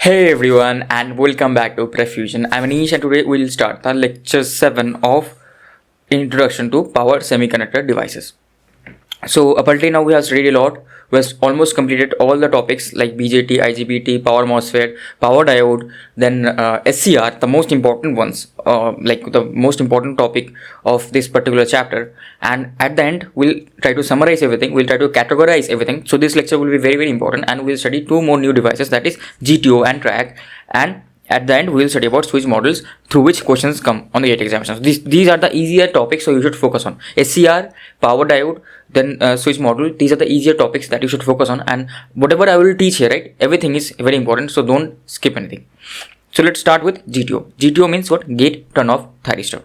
Hey everyone, and welcome back to PrepFusion. I'm Anish, and today we'll start the lecture 7 of Introduction to Power Semiconductor Devices. So up until now we have studied a lot. We have almost completed all the topics like BJT, IGBT, power MOSFET, power diode, then SCR, the most important ones, like the most important topic of this particular chapter. And at the end, we'll try to summarize everything. We'll try to categorize everything. So this lecture will be very, very important, and we'll study two more new devices, that is GTO and TRIAC. And at the end, we'll study about switch models through which questions come on the GATE examinations. These are the easier topics, so you should focus on SCR, power diode, then switch model. These are the easier topics that you should focus on, and whatever I will teach here, right, everything is very important, so don't skip anything. So let's start with GTO. GTO means what? Gate turn-off thyristor.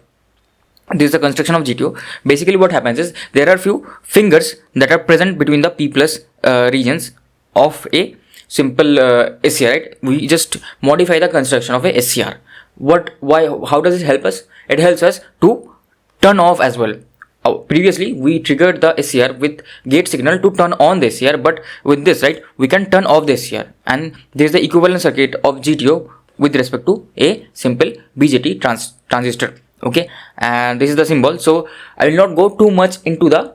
This is the construction of GTO. Basically what happens is there are few fingers that are present between the P plus regions of a simple SCR, right? We just modify the construction of a SCR. How does it help us? It helps us to turn off as well. Previously we triggered the SCR with gate signal to turn on the SCR, but with this, right, we can turn off the SCR, and there is the equivalent circuit of GTO with respect to a simple BJT transistor. Okay, and this is the symbol. So I will not go too much into the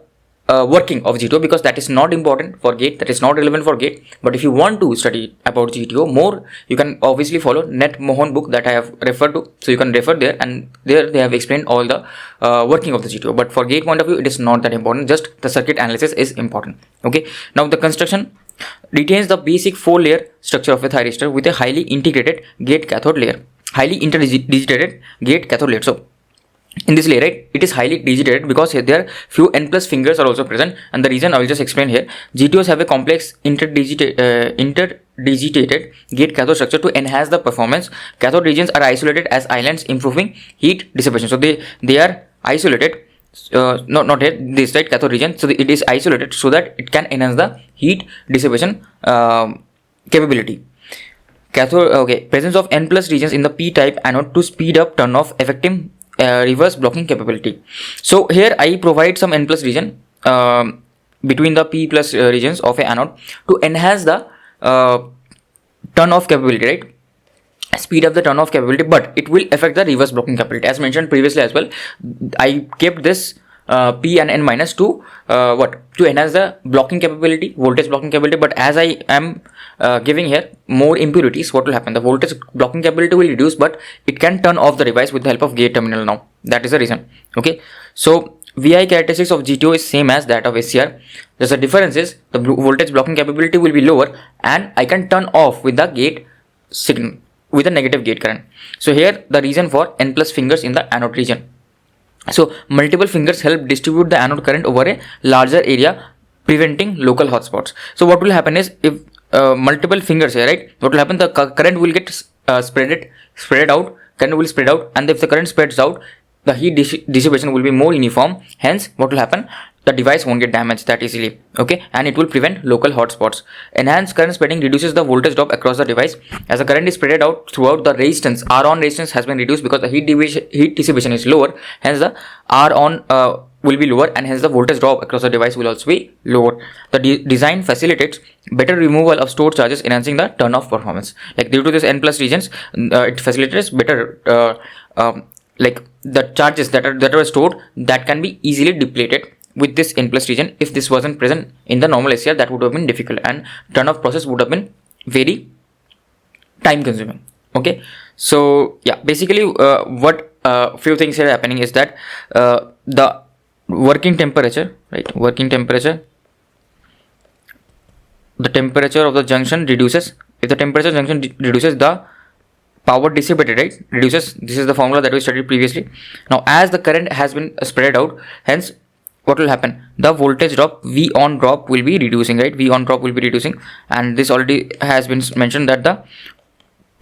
working of GTO because that is not important for gate, that is not relevant for gate. But if you want to study about GTO more, you can obviously follow Net Mohan book that I have referred to, so you can refer there, and there they have explained all the working of the GTO. But for gate point of view, it is not that important, just the circuit analysis is important. Okay, now the construction retains the basic 4-layer structure of a thyristor with a highly integrated gate cathode layer, highly interdigitated gate cathode layer. So in this layer, right, it is highly digitated because there are few n plus fingers are also present, and the reason I will just explain here. GTOs have a complex interdigitated gate cathode structure to enhance the performance. Cathode regions are isolated as islands, improving heat dissipation. So they are isolated, not here, this right, cathode region. So it is isolated so that it can enhance the heat dissipation capability. Cathode, okay, presence of n plus regions in the p type anode to speed up turn off, affecting reverse blocking capability. So here I provide some n plus region between the p plus regions of a anode to enhance the turn off capability, right, speed up the turn off capability, but it will affect the reverse blocking capability. As mentioned previously as well, I kept this p and n minus to to enhance the blocking capability, voltage blocking capability. But as I am giving here more impurities, what will happen? The voltage blocking capability will reduce, but it can turn off the device with the help of gate terminal now. That is the reason. Okay, so VI characteristics of GTO is same as that of SCR. There's a difference is the voltage blocking capability will be lower, and I can turn off with the gate signal with a negative gate current. So here the reason for n plus fingers in the anode region. So multiple fingers help distribute the anode current over a larger area, preventing local hotspots. So what will happen is, if multiple fingers here, right, what will happen? The current will get spread out. Current will spread out, and if the current spreads out, the heat dissipation will be more uniform. Hence, what will happen? The device won't get damaged that easily. Okay, and it will prevent local hotspots. Enhanced current spreading reduces the voltage drop across the device. As the current is spread out throughout, the resistance, R on resistance, has been reduced because the heat dissipation is lower. Hence, the R on will be lower, and hence the voltage drop across the device will also be lower. The design facilitates better removal of stored charges, enhancing the turn off performance. Like due to this n plus regions, it facilitates better like the charges that are stored, that can be easily depleted with this n plus region. If this wasn't present in the normal SCR, that would have been difficult, and turn off process would have been very time consuming. Okay, so yeah, basically what few things here happening is that the working temperature, right, the temperature of the junction reduces. If the temperature junction reduces, the power dissipated, right, reduces. This is the formula that we studied previously. Now as the current has been spread out, hence what will happen? The voltage drop, V on drop, will be reducing, right? V on drop will be reducing, and this already has been mentioned that the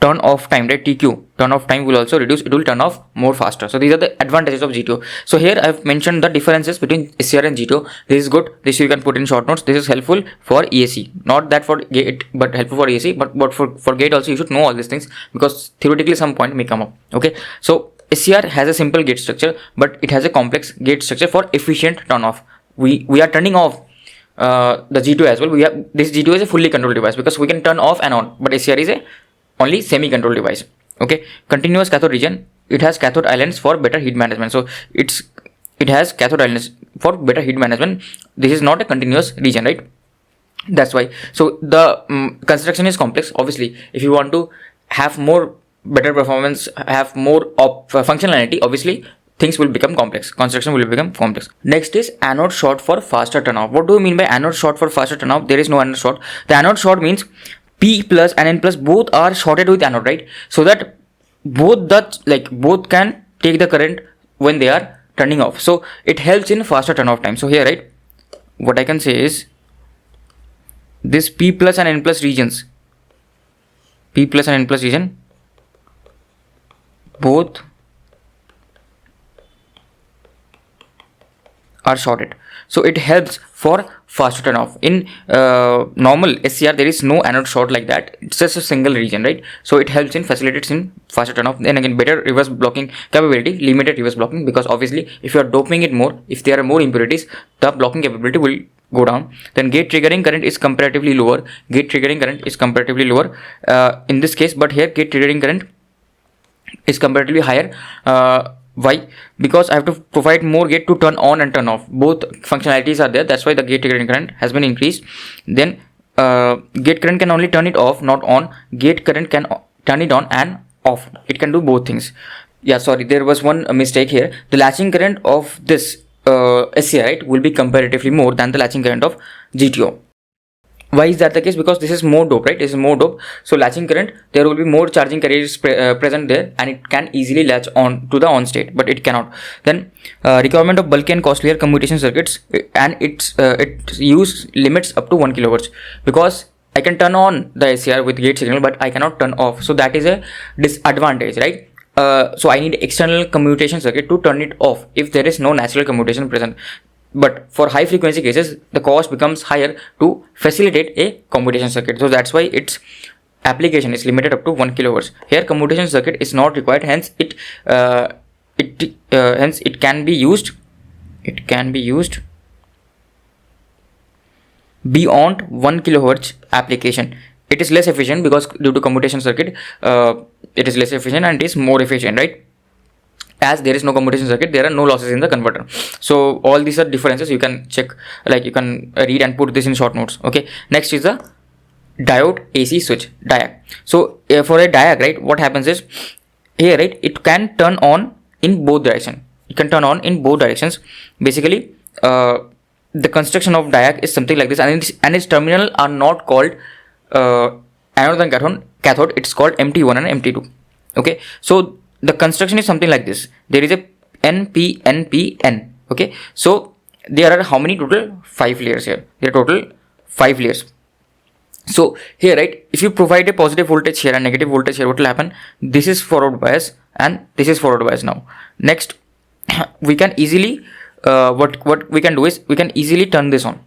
turn off time, right, TQ, turn off time will also reduce. It will turn off more faster. So these are the advantages of GTO. So here I've mentioned the differences between SCR and GTO. This is good. This you can put in short notes. This is helpful for EAC, not that for gate, but helpful for EAC. But for gate also you should know all these things, because theoretically some point may come up. Okay, so SCR has a simple gate structure, but it has a complex gate structure for efficient turn off. We are turning off the GTO as well. This GTO is a fully controlled device because we can turn off and on, but SCR is a only semi-controlled device. Okay, continuous cathode region, it has cathode islands for better heat management. So it has cathode islands for better heat management. This is not a continuous region, right? That's why. So the construction is complex. Obviously, if you want to have more better performance, have more functionality, obviously things will become complex. Construction will become complex. Next is anode short for faster turnoff. What do you mean by anode short for faster turnoff? There is no anode short. The anode short means P plus and N plus both are shorted with anode, right? So that both can take the current when they are turning off. So it helps in faster turnoff time. So here, right, what I can say is this P plus and N plus regions, P plus and N plus region, both are shorted. So it helps for faster turnoff. In normal SCR, there is no anode short like that. It's just a single region, right? So it helps in facilitates in faster turnoff. Then again, better reverse blocking capability, limited reverse blocking, because obviously if you are doping it more, if there are more impurities, the blocking capability will go down. Then gate triggering current is comparatively lower. Gate triggering current is comparatively lower in this case, but here gate triggering current is comparatively higher. Why? Because I have to provide more gate to turn on and turn off. Both functionalities are there. That's why the gate triggering current has been increased. Then gate current can only turn it off, not on. Gate current can turn it on and off. It can do both things. Yeah, sorry, there was one mistake here. The latching current of this SCR, right, will be comparatively more than the latching current of GTO. Why is that the case? Because this is more dope, right? This is more dope. So latching current, there will be more charging carriers present there, and it can easily latch on to the on state, but it cannot. Then requirement of bulky and costlier commutation circuits, and its use limits up to 1 kHz, because I can turn on the SCR with gate signal, but I cannot turn off. So that is a disadvantage, right? So I need external commutation circuit to turn it off if there is no natural commutation present. But for high frequency cases, the cost becomes higher to facilitate a commutation circuit. So that's why its application is limited up to 1 kHz. Here commutation circuit is not required, hence it can be used. It can be used beyond 1 kHz application. It is less efficient because due to commutation circuit, it is less efficient and it is more efficient, right? As there is no commutation circuit, there are no losses in the converter. So all these are differences. You can check, like you can read and put this in short notes. Okay, next is the diode AC switch, DIAC. So for a DIAC, right, what happens is here, right, it can turn on in both directions. It can turn on in both directions. Basically, the construction of DIAC is something like this, and its terminal are not called anode and cathode. It's called MT1 and MT2. Okay, so the construction is something like this. There is a NPNPN. Okay, so there are how many total? 5 layers here. There are total 5 layers. So here, right, if you provide a positive voltage here and negative voltage here, what will happen? This is forward bias and this is forward bias. Now next, we can easily what we can do is we can easily turn this on.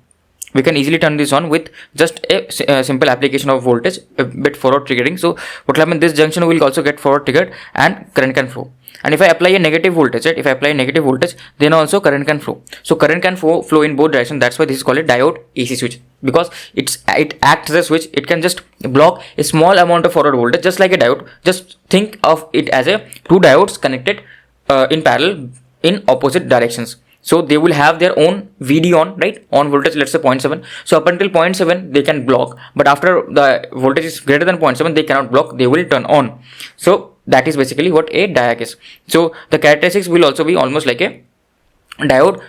We can easily turn this on with just a simple application of voltage, a bit forward triggering. So what will happen, this junction will also get forward triggered and current can flow. And if I apply a negative voltage, right, if I apply a negative voltage, then also current can flow. So current can flow in both directions. That's why this is called a diode AC switch, because it acts as a switch. It can just block a small amount of forward voltage, just like a diode. Just think of it as a two diodes connected in parallel in opposite directions. So they will have their own VD on, right, on voltage, let's say 0.7. So up until 0.7 they can block, but after the voltage is greater than 0.7 they cannot block, they will turn on. So that is basically what a DIAC is. So the characteristics will also be almost like a diode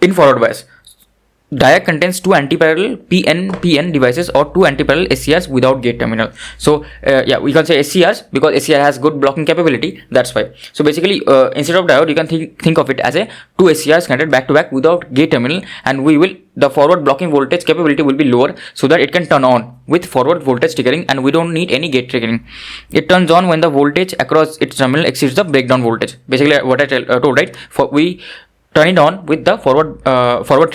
in forward bias. DIAC contains two anti-parallel PNPN devices or two anti-parallel SCRs without gate terminal. So yeah, we can say SCRs because SCR has good blocking capability. That's why. So basically, instead of diode, you can think of it as a two SCRs connected back to back without gate terminal, and the forward blocking voltage capability will be lower so that it can turn on with forward voltage triggering, and we don't need any gate triggering. It turns on when the voltage across its terminal exceeds the breakdown voltage. Basically, what I told, right? We turn it on with the forward voltage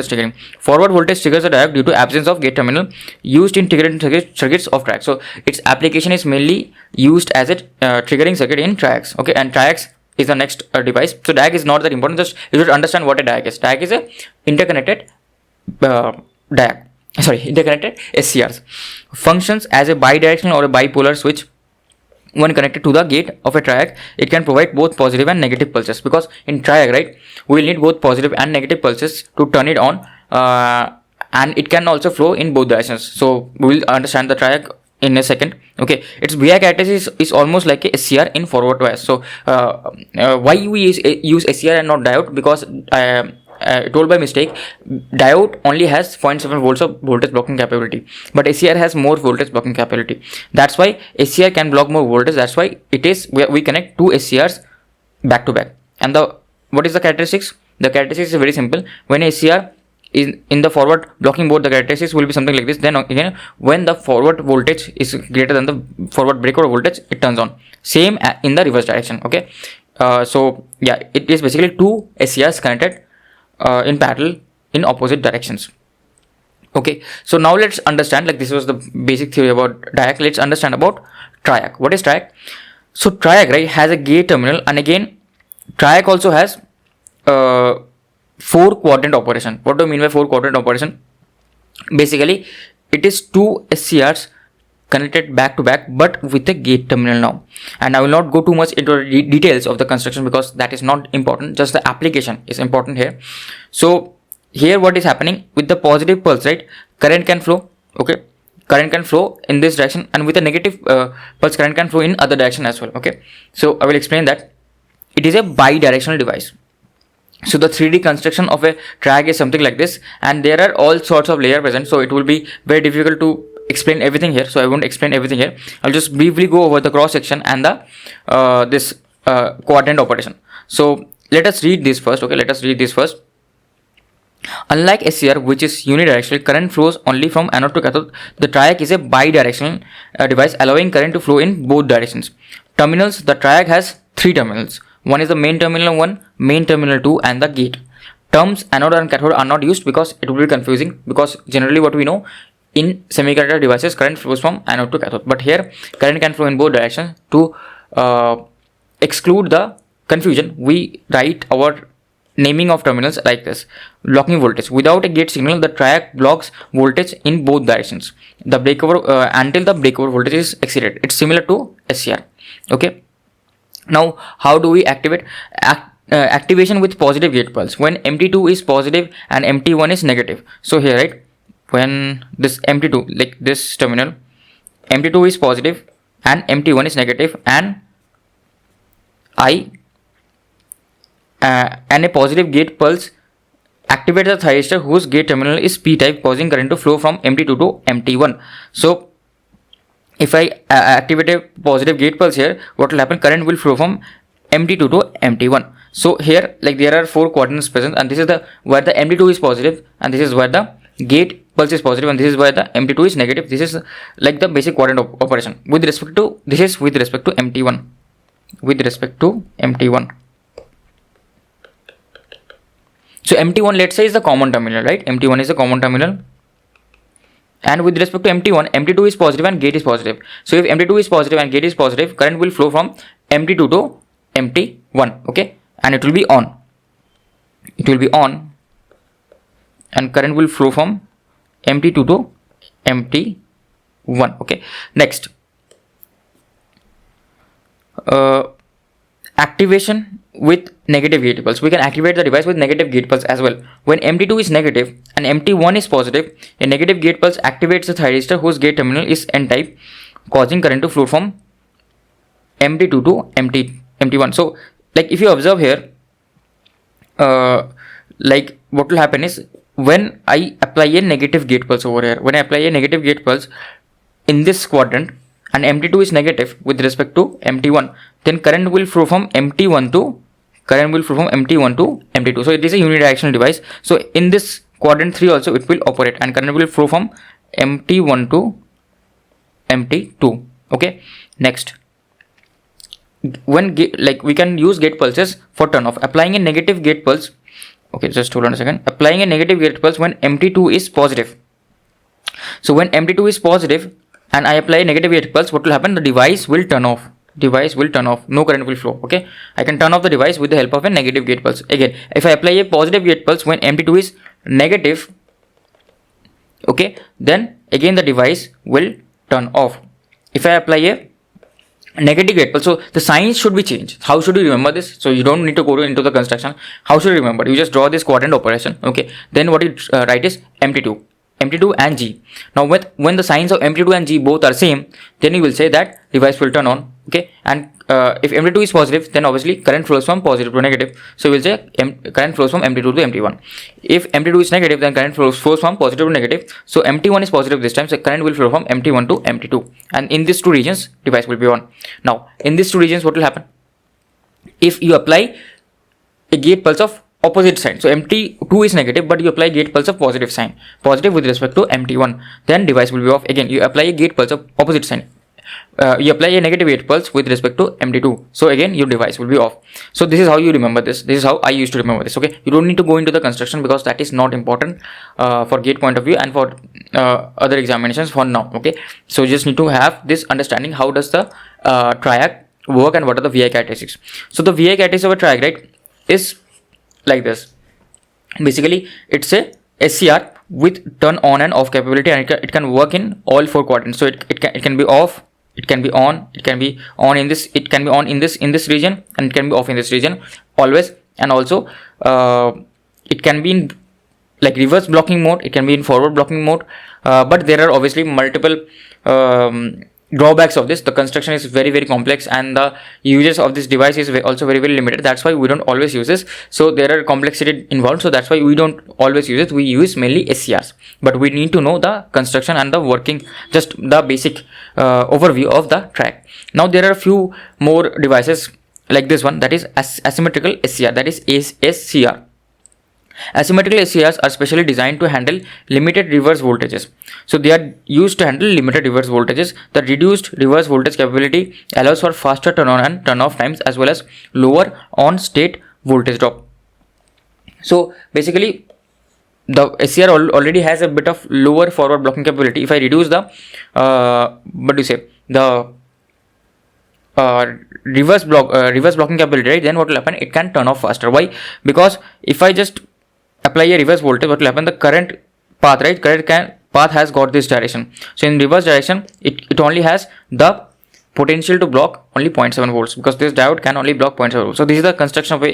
triggering. Forward voltage triggers the DIAC due to absence of gate terminal used in triggering circuits of TRIAC. So its application is mainly used as a triggering circuit in TRIACs. Okay, and TRIACs is the next device. So DIAC is not that important. Just you should understand what a DIAC is. DIAC is a interconnected DIAC. interconnected SCRs, functions as a bidirectional or a bipolar switch. When connected to the gate of a triac, it can provide both positive and negative pulses, because in triac, right, we will need both positive and negative pulses to turn it on, and it can also flow in both directions. So we will understand the triac in a second. Okay, its VI characteristics is almost like a SCR in forward bias. So why we use SCR and not diode? Because told by mistake, diode only has 0.7 volts of voltage blocking capability, but SCR has more voltage blocking capability. That's why SCR can block more voltage. That's why it is we connect two SCRs back to back. And what is the characteristics? The characteristics is very simple. When SCR is in the forward blocking mode, the characteristics will be something like this. Then again, when the forward voltage is greater than the forward breakover voltage, it turns on. Same in the reverse direction. Okay, so yeah, it is basically two SCRs connected in parallel in opposite directions. Okay, so now let's understand, like this was the basic theory about DIAC. Let's understand about TRIAC. What is TRIAC? So TRIAC, right, has a gate terminal, and again TRIAC also has 4 quadrant operation. What do I mean by 4 quadrant operation? Basically it is two SCRs connected back to back, but with a gate terminal now. And I will not go too much into the details of the construction, because that is not important. Just the application is important here. So here what is happening with the positive pulse, right, current can flow. Okay, current can flow in this direction, and with a negative pulse, current can flow in other direction as well. Okay, so I will explain that. It is a bi-directional device. So the 3D construction of a TRIAC is something like this, and there are all sorts of layers present, so it will be very difficult to explain everything here. So I won't explain everything here. I'll just briefly go over the cross section and the this quadrant operation. So let us read this first. Okay, let us read this first. Unlike SCR, which is unidirectional, current flows only from anode to cathode. The TRIAC is a bidirectional device, allowing current to flow in both directions. Terminals: the TRIAC has 3 terminals. One is the main terminal 1, main terminal 2, and the gate. Terms anode and cathode are not used because it will be confusing, because generally what we know, in semiconductor devices, current flows from anode to cathode, but here current can flow in both directions. To exclude the confusion, we write our naming of terminals like this: blocking voltage. Without a gate signal, the TRIAC blocks voltage in both directions. The breakover until the breakover voltage is exceeded. It's similar to SCR. Okay. Now, how do we activate? Activation with positive gate pulse. When MT2 is positive and MT1 is negative. So here, right, when this MT2, like this terminal, MT2 is positive and MT1 is negative, and and a positive gate pulse activates the thyristor whose gate terminal is P-type, causing current to flow from MT2 to MT1. So if I activate a positive gate pulse here, what will happen? Current will flow from MT2 to MT1. So here, like, there are 4 quadrants present, and this is the where the MT2 is positive, and this is where the gate pulse is positive, and this is where the MT2 is negative. This is like the basic quadrant operation with respect to, this is with respect to MT1. With respect to MT1. So MT1, let's say, is the common terminal, right? MT1 is the common terminal. And with respect to MT1, MT2 is positive and gate is positive. So if MT2 is positive and gate is positive, current will flow from MT2 to MT1. Okay, and it will be on. It will be on, and current will flow from MT2 to MT1. Okay, next, activation with negative gate pulse. We can activate the device with negative gate pulse as well. When MT2 is negative and MT1 is positive, a negative gate pulse activates the thyristor whose gate terminal is N-type, causing current to flow from MT2 to MT1. So, like, if you observe here, like, what will happen is, when I apply a negative gate pulse over here, when I apply a negative gate pulse in this quadrant, and MT2 is negative with respect to MT1, then current will flow from MT1 to MT2. So it is a unidirectional device. So in this quadrant 3 also it will operate, and current will flow from MT1 to MT2. Okay, next, when we can use gate pulses for turn off. Applying a negative gate pulse. Okay, just hold on a second. Applying a negative gate pulse when MT2 is positive. So when MT2 is positive and I apply a negative gate pulse, what will happen? The device will turn off. No current will flow. Okay, I can turn off the device with the help of a negative gate pulse. Again, if I apply a positive gate pulse when MT2 is negative, okay, then again the device will turn off. If I apply a negative gate pulse, so the signs should be changed. How should you remember this? So you don't need to go into the construction. How should you remember? You just draw this quadrant operation, okay, then what you write is MT2 and G. Now when the signs of MT2 and G both are same, then you will say that device will turn on, okay, and if MT2 is positive, then obviously current flows from positive to negative, so we'll say current flows from MT2 to MT1. If MT2 is negative, then current flows from positive to negative, so MT1 is positive this time, so current will flow from MT1 to MT2, and in these two regions device will be on. Now in these two regions, what will happen? If you apply a gate pulse of opposite sign, so MT2 is negative, but you apply gate pulse of positive sign, positive with respect to MT1, then device will be off. Again, you apply a gate pulse of opposite sign, you apply a negative gate pulse with respect to MT2, so again your device will be off. So this is how you remember this. This is how I used to remember this, okay. You don't need to go into the construction because that is not important for gate point of view and for other examinations for now, okay. So you just need to have this understanding, how does the TRIAC work and what are the VI characteristics. So the VI characteristics of a TRIAC, right, is like this. Basically it's a ASCR with turn on and off capability, and it can work in all four quadrants. So it can be off, it can be on, it can be on in this, it can be on in this region, and it can be off in this region always. And also it can be in like reverse blocking mode, it can be in forward blocking mode, but there are obviously multiple drawbacks of this. The construction is very complex, and the uses of this device is also very limited. That's why we don't always use this. So there are complexity involved, so that's why we don't always use it. We use mainly ASCRs, but we need to know the construction and the working, just the basic overview of the TRIAC. Now there are a few more devices like this one, that is asymmetrical ASCR, that is ASCR. Asymmetrical ASCRs are specially designed to handle limited reverse voltages. So they are used to handle limited reverse voltages. The reduced reverse voltage capability allows for faster turn on and turn off times, as well as lower on state voltage drop. So basically the ASCR already has a bit of lower forward blocking capability. If I reduce the reverse blocking capability, right, then what will happen? It can turn off faster. Why? Because if I just apply a reverse voltage, what will happen? The current path, right, path has got this direction. So in reverse direction, it only has the potential to block only 0.7 volts, because this diode can only block 0.7 volts. So this is the construction of a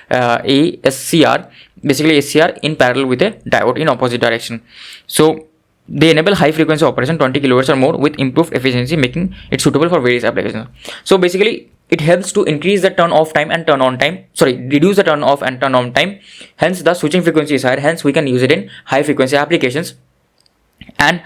ASCR, basically ASCR in parallel with a diode in opposite direction. So they enable high frequency operation 20 kHz or more with improved efficiency, making it suitable for various applications. So basically it helps to increase the turn off time and turn on time, reduce the turn off and turn on time. Hence the switching frequency is higher, hence we can use it in high frequency applications. And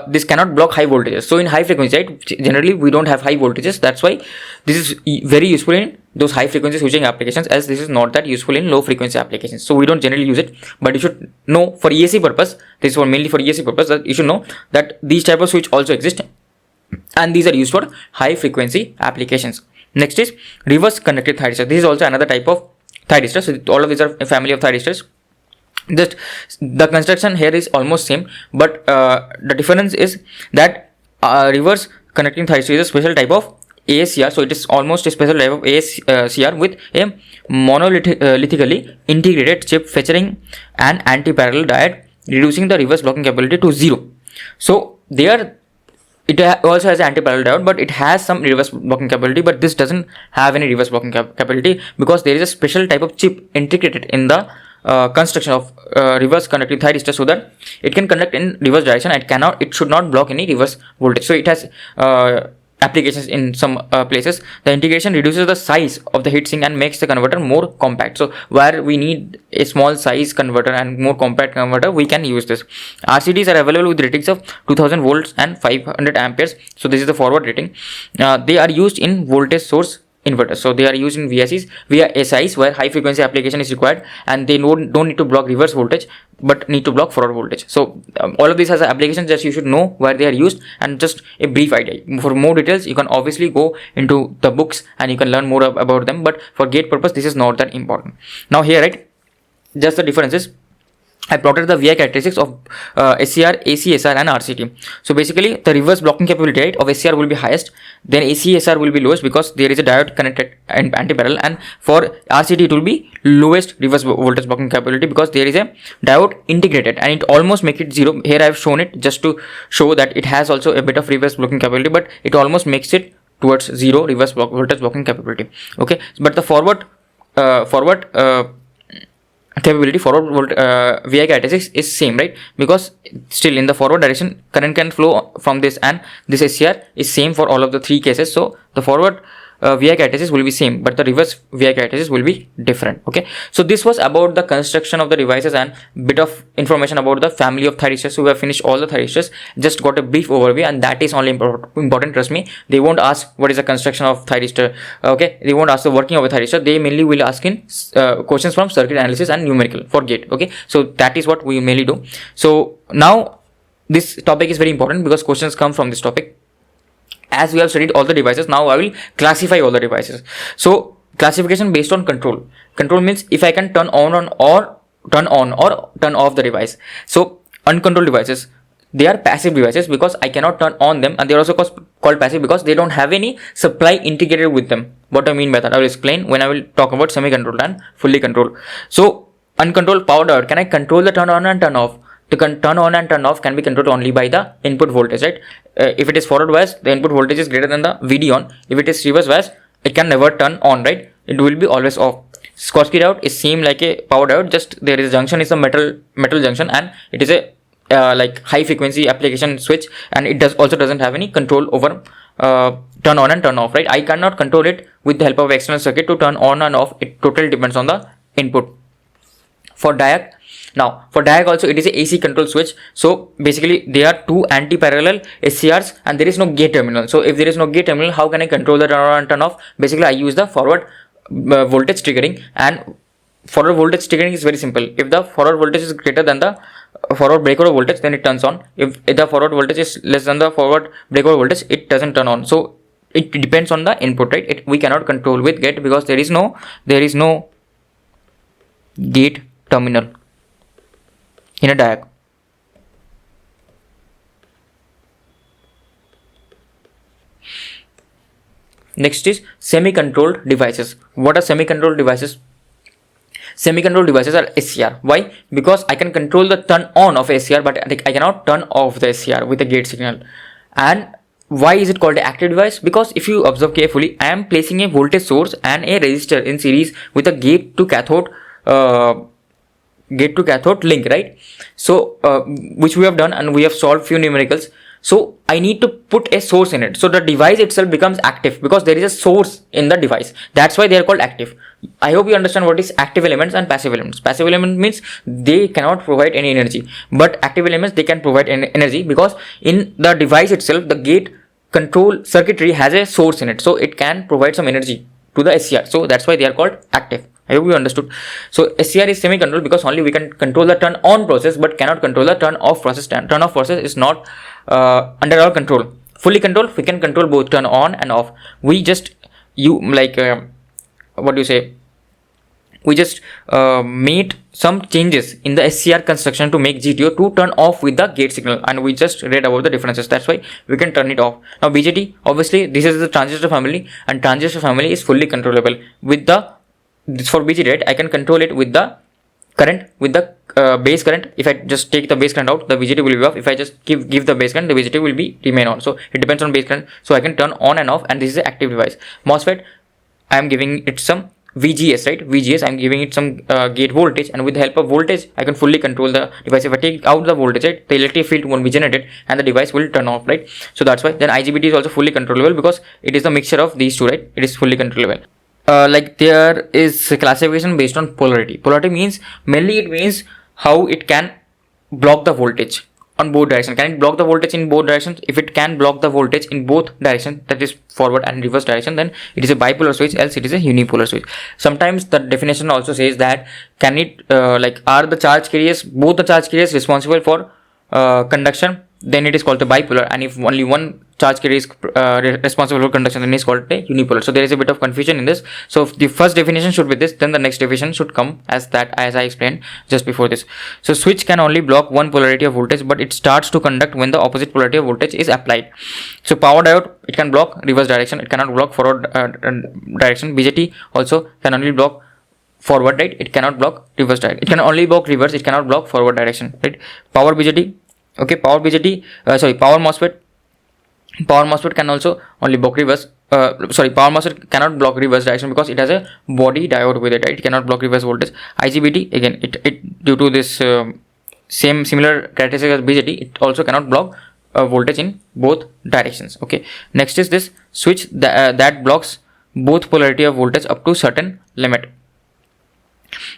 this cannot block high voltages. So in high frequency, right, generally we don't have high voltages. That's why this is very useful in those high frequency switching applications, as this is not that useful in low frequency applications. So we don't generally use it, but you should know for EAC purpose, this is for mainly for EAC purpose, that you should know that these type of switch also exist, and these are used for high frequency applications. Next is reverse conductive thyristor. This is also another type of thyristor. So all of these are a family of thyristors. Just the construction here is almost same, but the difference is that reverse conducting thyristor is a special type of ASCR. So it is almost a special type of ASCR with a monolithically integrated chip featuring an anti-parallel diode, reducing the reverse blocking capability to 0. So it also has an anti-parallel diode, but it has some reverse blocking capability, but this doesn't have any reverse blocking capability because there is a special type of chip integrated in the construction of reverse conductive thyristor, so that it can conduct in reverse direction. It should not block any reverse voltage. So it has applications in some places. The integration reduces the size of the heatsink and makes the converter more compact. So where we need a small size converter and more compact converter, we can use this. RCTs are available with ratings of 2000 volts and 500 amperes. So this is the forward rating. They are used in voltage source inverters. So they are used in VLSIs where high frequency application is required, and they don't need to block reverse voltage but need to block forward voltage. So all of these has applications, just you should know where they are used and just a brief idea. For more details you can obviously go into the books and you can learn more about them, but for gate purpose this is not that important. Now here, right, just the differences. I plotted the VI characteristics of ASCR, ACSR and RCT. So basically the reverse blocking capability, right, of ASCR will be highest, then ACSR will be lowest because there is a diode connected and anti-parallel, and for RCT it will be lowest reverse voltage blocking capability because there is a diode integrated and it almost make it zero. Here I have shown it just to show that it has also a bit of reverse blocking capability, but it almost makes it towards zero reverse voltage blocking capability. Okay, but the forward capability, VI characteristics is same, right? Because still in the forward direction current can flow from this, and this ASCR is same for all of the three cases. So the forward VI characteristics will be same, but the reverse VI characteristics will be different. Okay, so this was about the construction of the devices and bit of information about the family of thyristors. So we have finished all the thyristors, just got a brief overview, and that is only important. Trust me, they won't ask what is the construction of thyristor. Okay, they won't ask the working of a thyristor. They mainly will ask in questions from circuit analysis and numerical for gate. Okay, so that is what we mainly do. So now this topic is very important because questions come from this topic. As we have studied all the devices, now I will classify all the devices. So classification based on control. Control means if I can turn on or turn off the device. So uncontrolled devices, they are passive devices because I cannot turn on them, and they are also called passive because they don't have any supply integrated with them. What I mean by that I will explain when I will talk about semi-controlled and fully controlled. So uncontrolled power diode, can I control the turn on and turn off? To turn on and turn off can be controlled only by the input voltage, right? If it is forward bias, the input voltage is greater than the VD on. If it is reverse bias, it can never turn on, right? It will be always off. Schottky diode is same like a power diode, just there is a junction, is a metal junction, and it is a like high frequency application switch, and it doesn't have any control over turn on and turn off, right? I cannot control it with the help of external circuit to turn on and off. It totally depends on the input. For DIAC, now for DIAC also it is a AC control switch. So basically there are two anti-parallel SCRs and there is no gate terminal. So if there is no gate terminal, how can I control the turn on and turn off? Basically I use the forward voltage triggering, and forward voltage triggering is very simple. If the forward voltage is greater than the forward breakover voltage, then it turns on. If the forward voltage is less than the forward breakover voltage, it doesn't turn on. So it depends on the input, right? We cannot control with gate because there is no gate terminal in a DIAC. Next is semi-controlled devices. What are semi-controlled devices? Semi-controlled devices are SCR. Why? Because I can control the turn on of SCR, but I cannot turn off the SCR with a gate signal. And why is it called an active device? Because if you observe carefully, I am placing a voltage source and a resistor in series with a gate to cathode link, right? So which we have done, and we have solved few numericals. So I need to put a source in it, so the device itself becomes active because there is a source in the device. That's why they are called active. I hope you understand what is active elements and passive elements. Passive element means they cannot provide any energy, but active elements, they can provide energy because in the device itself the gate control circuitry has a source in it, so it can provide some energy to the SCR. So that's why they are called active. I hope you understood. So SCR is semi-controlled because only we can control the turn on process but cannot control the turn off process. Turn off process is not under our control. Fully controlled, we can control both turn on and off. We just we just made some changes in the SCR construction to make GTO to turn off with the gate signal, and we just read about the differences. That's why we can turn it off. Now BJT, obviously this is the transistor family, and transistor family is fully controllable with the for BJT, right? I can control it with the current, with the base current. If I just take the base current out, the BJT will be off. If I just give the base current, the BJT will be remain on. So it depends on base current. So I can turn on and off, and this is an active device. MOSFET, I am giving it some VGS, right? VGS, I am giving it some gate voltage, and with the help of voltage, I can fully control the device. If I take out the voltage, right, the electric field won't be generated, and the device will turn off, right? So that's why. Then IGBT is also fully controllable because it is the mixture of these two, right? It is fully controllable. Like there is a classification based on polarity. Polarity means mainly it means how it can block the voltage on both directions. Can it block the voltage in both directions? If it can block the voltage in both directions, that is forward and reverse direction, then it is a bipolar switch, else it is a unipolar switch. Sometimes the definition also says that can it are the charge carriers, both the charge carriers responsible for conduction then it is called a bipolar, and if only one charge carrier is responsible for conduction, then it is called a unipolar. So there is a bit of confusion in this. So if the first definition should be this, then the next definition should come as that, as I explained just before this. So switch can only block one polarity of voltage, but it starts to conduct when the opposite polarity of voltage is applied. So power diode, it can block reverse direction, it cannot block forward direction. BJT also can only block forward, right? It cannot block reverse direction. It can only block reverse, it cannot block forward direction, right? Power BJT, okay, power MOSFET. Power MOSFET can also only block reverse. Power MOSFET cannot block reverse direction because it has a body diode with it, right? It cannot block reverse voltage. IGBT, again, it due to this similar characteristic as BJT, it also cannot block voltage in both directions. Okay. Next is this switch that blocks both polarity of voltage up to certain limit.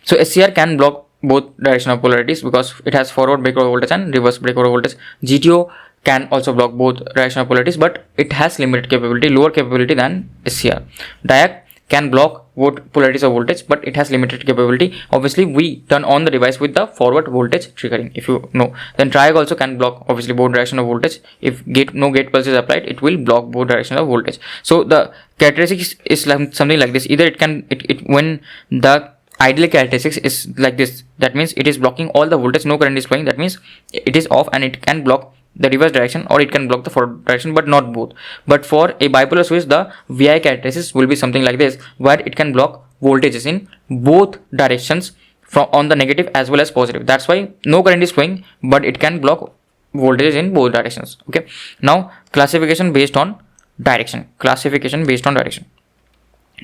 So SCR can block both direction of polarities because it has forward breakover voltage and reverse breakover voltage. GTO can also block both direction of polarities, but it has limited capability, lower capability than SCR. DIAC can block both polarities of voltage, but it has limited capability. Obviously, we turn on the device with the forward voltage triggering, if you know. Then TRIAC also can block obviously both direction of voltage. If no gate pulse is applied, it will block both directions of voltage. So the characteristic is something like this. Either it can when the ideal characteristics is like this, that means it is blocking all the voltage, no current is flowing, that means it is off and it can block the reverse direction or it can block the forward direction, but not both. But for a bipolar switch, the VI characteristics will be something like this, where it can block voltages in both directions from on the negative as well as positive. That's why no current is flowing, but it can block voltages in both directions. Okay. Now classification based on direction.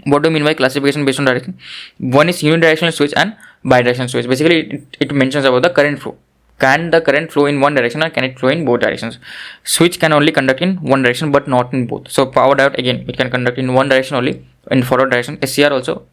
What do you mean by classification based on direction? One is unidirectional switch and bidirectional switch. Basically, it mentions about the current flow. Can the current flow in one direction or can it flow in both directions? Switch can only conduct in one direction but not in both. So power diode, again, it can conduct in one direction only, in forward direction. SCR also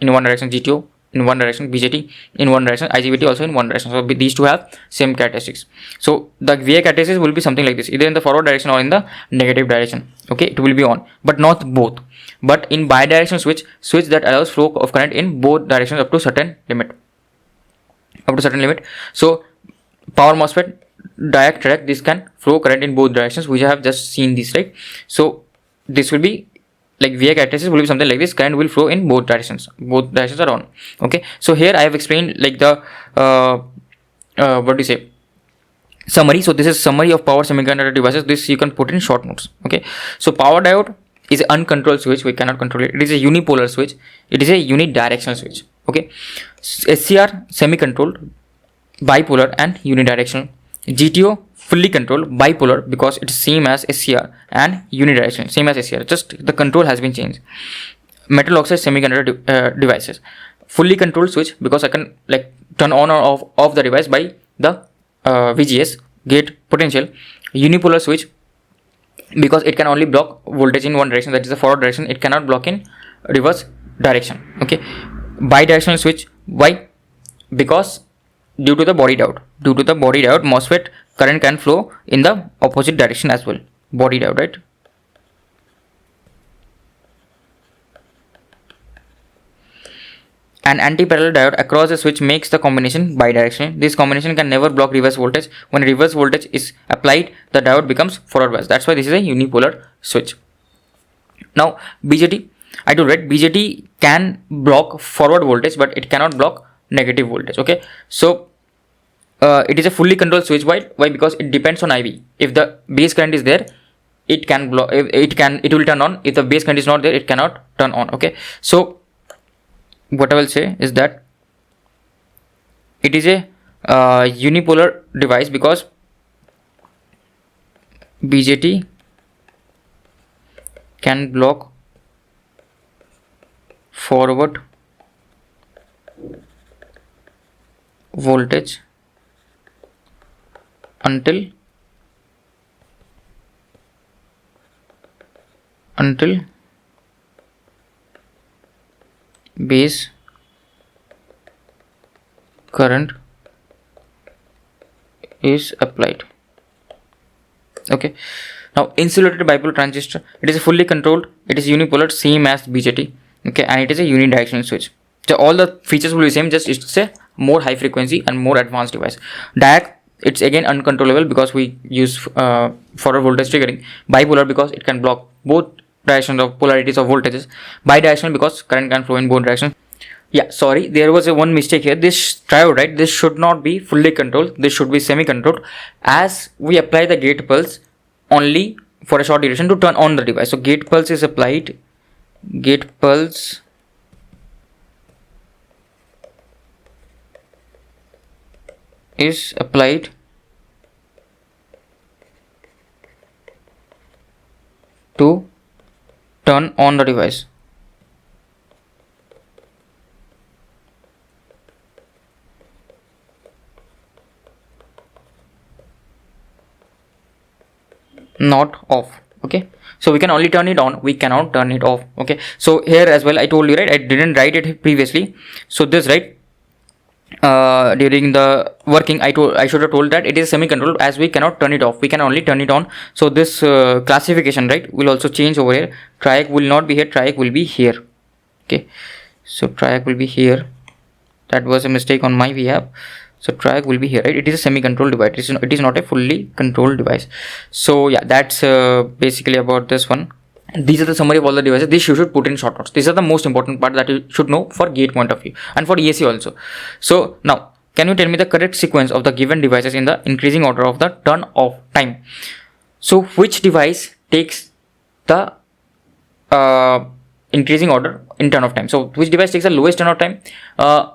in one direction. GTO in one direction. BJT in one direction. IGBT also in one direction. So these two have same characteristics. So the VI characteristics will be something like this, either in the forward direction or in the negative direction. Okay, it will be on, but not both. But in bidirectional switch that allows flow of current in both directions up to certain limit. So power MOSFET, DIAC, TRIAC, this can flow current in both directions, which I have just seen this, right? So this will be like VI characteristics will be something like this, current will flow in both directions are on. Okay, so here I have explained like the summary. So this is summary of power semiconductor devices. This you can put in short notes. Okay, so power diode is an uncontrolled switch, we cannot control it. It is a unipolar switch, it is a unidirectional switch. Okay, SCR semi-controlled, bipolar and unidirectional. GTO fully controlled, bipolar because it is same as SCR, and unidirectional, same as SCR, just the control has been changed. Metal oxide semiconductor devices, fully controlled switch because I can like turn on or off the device by the VGS, gate potential. Unipolar switch because it can only block voltage in one direction, that is the forward direction, it cannot block in reverse direction. Okay, bidirectional switch. Why? Because due to the body diode, MOSFET current can flow in the opposite direction as well. Body diode, right? An anti-parallel diode across the switch makes the combination bidirectional. This combination can never block reverse voltage. When reverse voltage is applied, the diode becomes forward bias. That's why this is a unipolar switch. Now BJT, I told right, BJT can block forward voltage, but it cannot block negative voltage. Okay, so it is a fully controlled switch. Why? Because it depends on IV. If the base current is there, it can block. It will turn on. If the base current is not there, it cannot turn on. Okay, so what I will say is that it is a unipolar device because BJT can block forward voltage until base current is applied. Okay, now insulated bipolar transistor, it is fully controlled, it is unipolar, same as BJT. Okay, and it is a unidirectional switch. So all the features will be same, just it's a more high frequency and more advanced device. DIAC it's again uncontrollable because we use forward voltage triggering. Bipolar because it can block both directions of polarities of voltages. Bidirectional because current can flow in both directions. Yeah, sorry, there was one mistake here. This triode, right, this should not be fully controlled. This should be semi-controlled, as we apply the gate pulse only for a short duration to turn on the device. So gate pulse is applied. Gate pulse is applied to turn on the device. Not off. Okay, so we can only turn it on, we cannot turn it off. Okay, so here as well I told you, right, I didn't write it previously. So this, right, during the working I should have told that it is semi-controlled, as we cannot turn it off, we can only turn it on. So this classification, right, will also change over here. TRIAC will not be here, TRIAC will be here. Okay, so TRIAC will be here. That was a mistake on my behalf. So TRIAC will be here, right? It is a semi-controlled device. It is not a fully controlled device. So yeah, that's basically about this one. These are the summary of all the devices. This you should put in short notes. These are the most important part that you should know for gate point of view and for EAC also. So now, can you tell me the correct sequence of the given devices in the increasing order of the turn off time? So which device takes the increasing order in turn off time? So which device takes the lowest turn off time?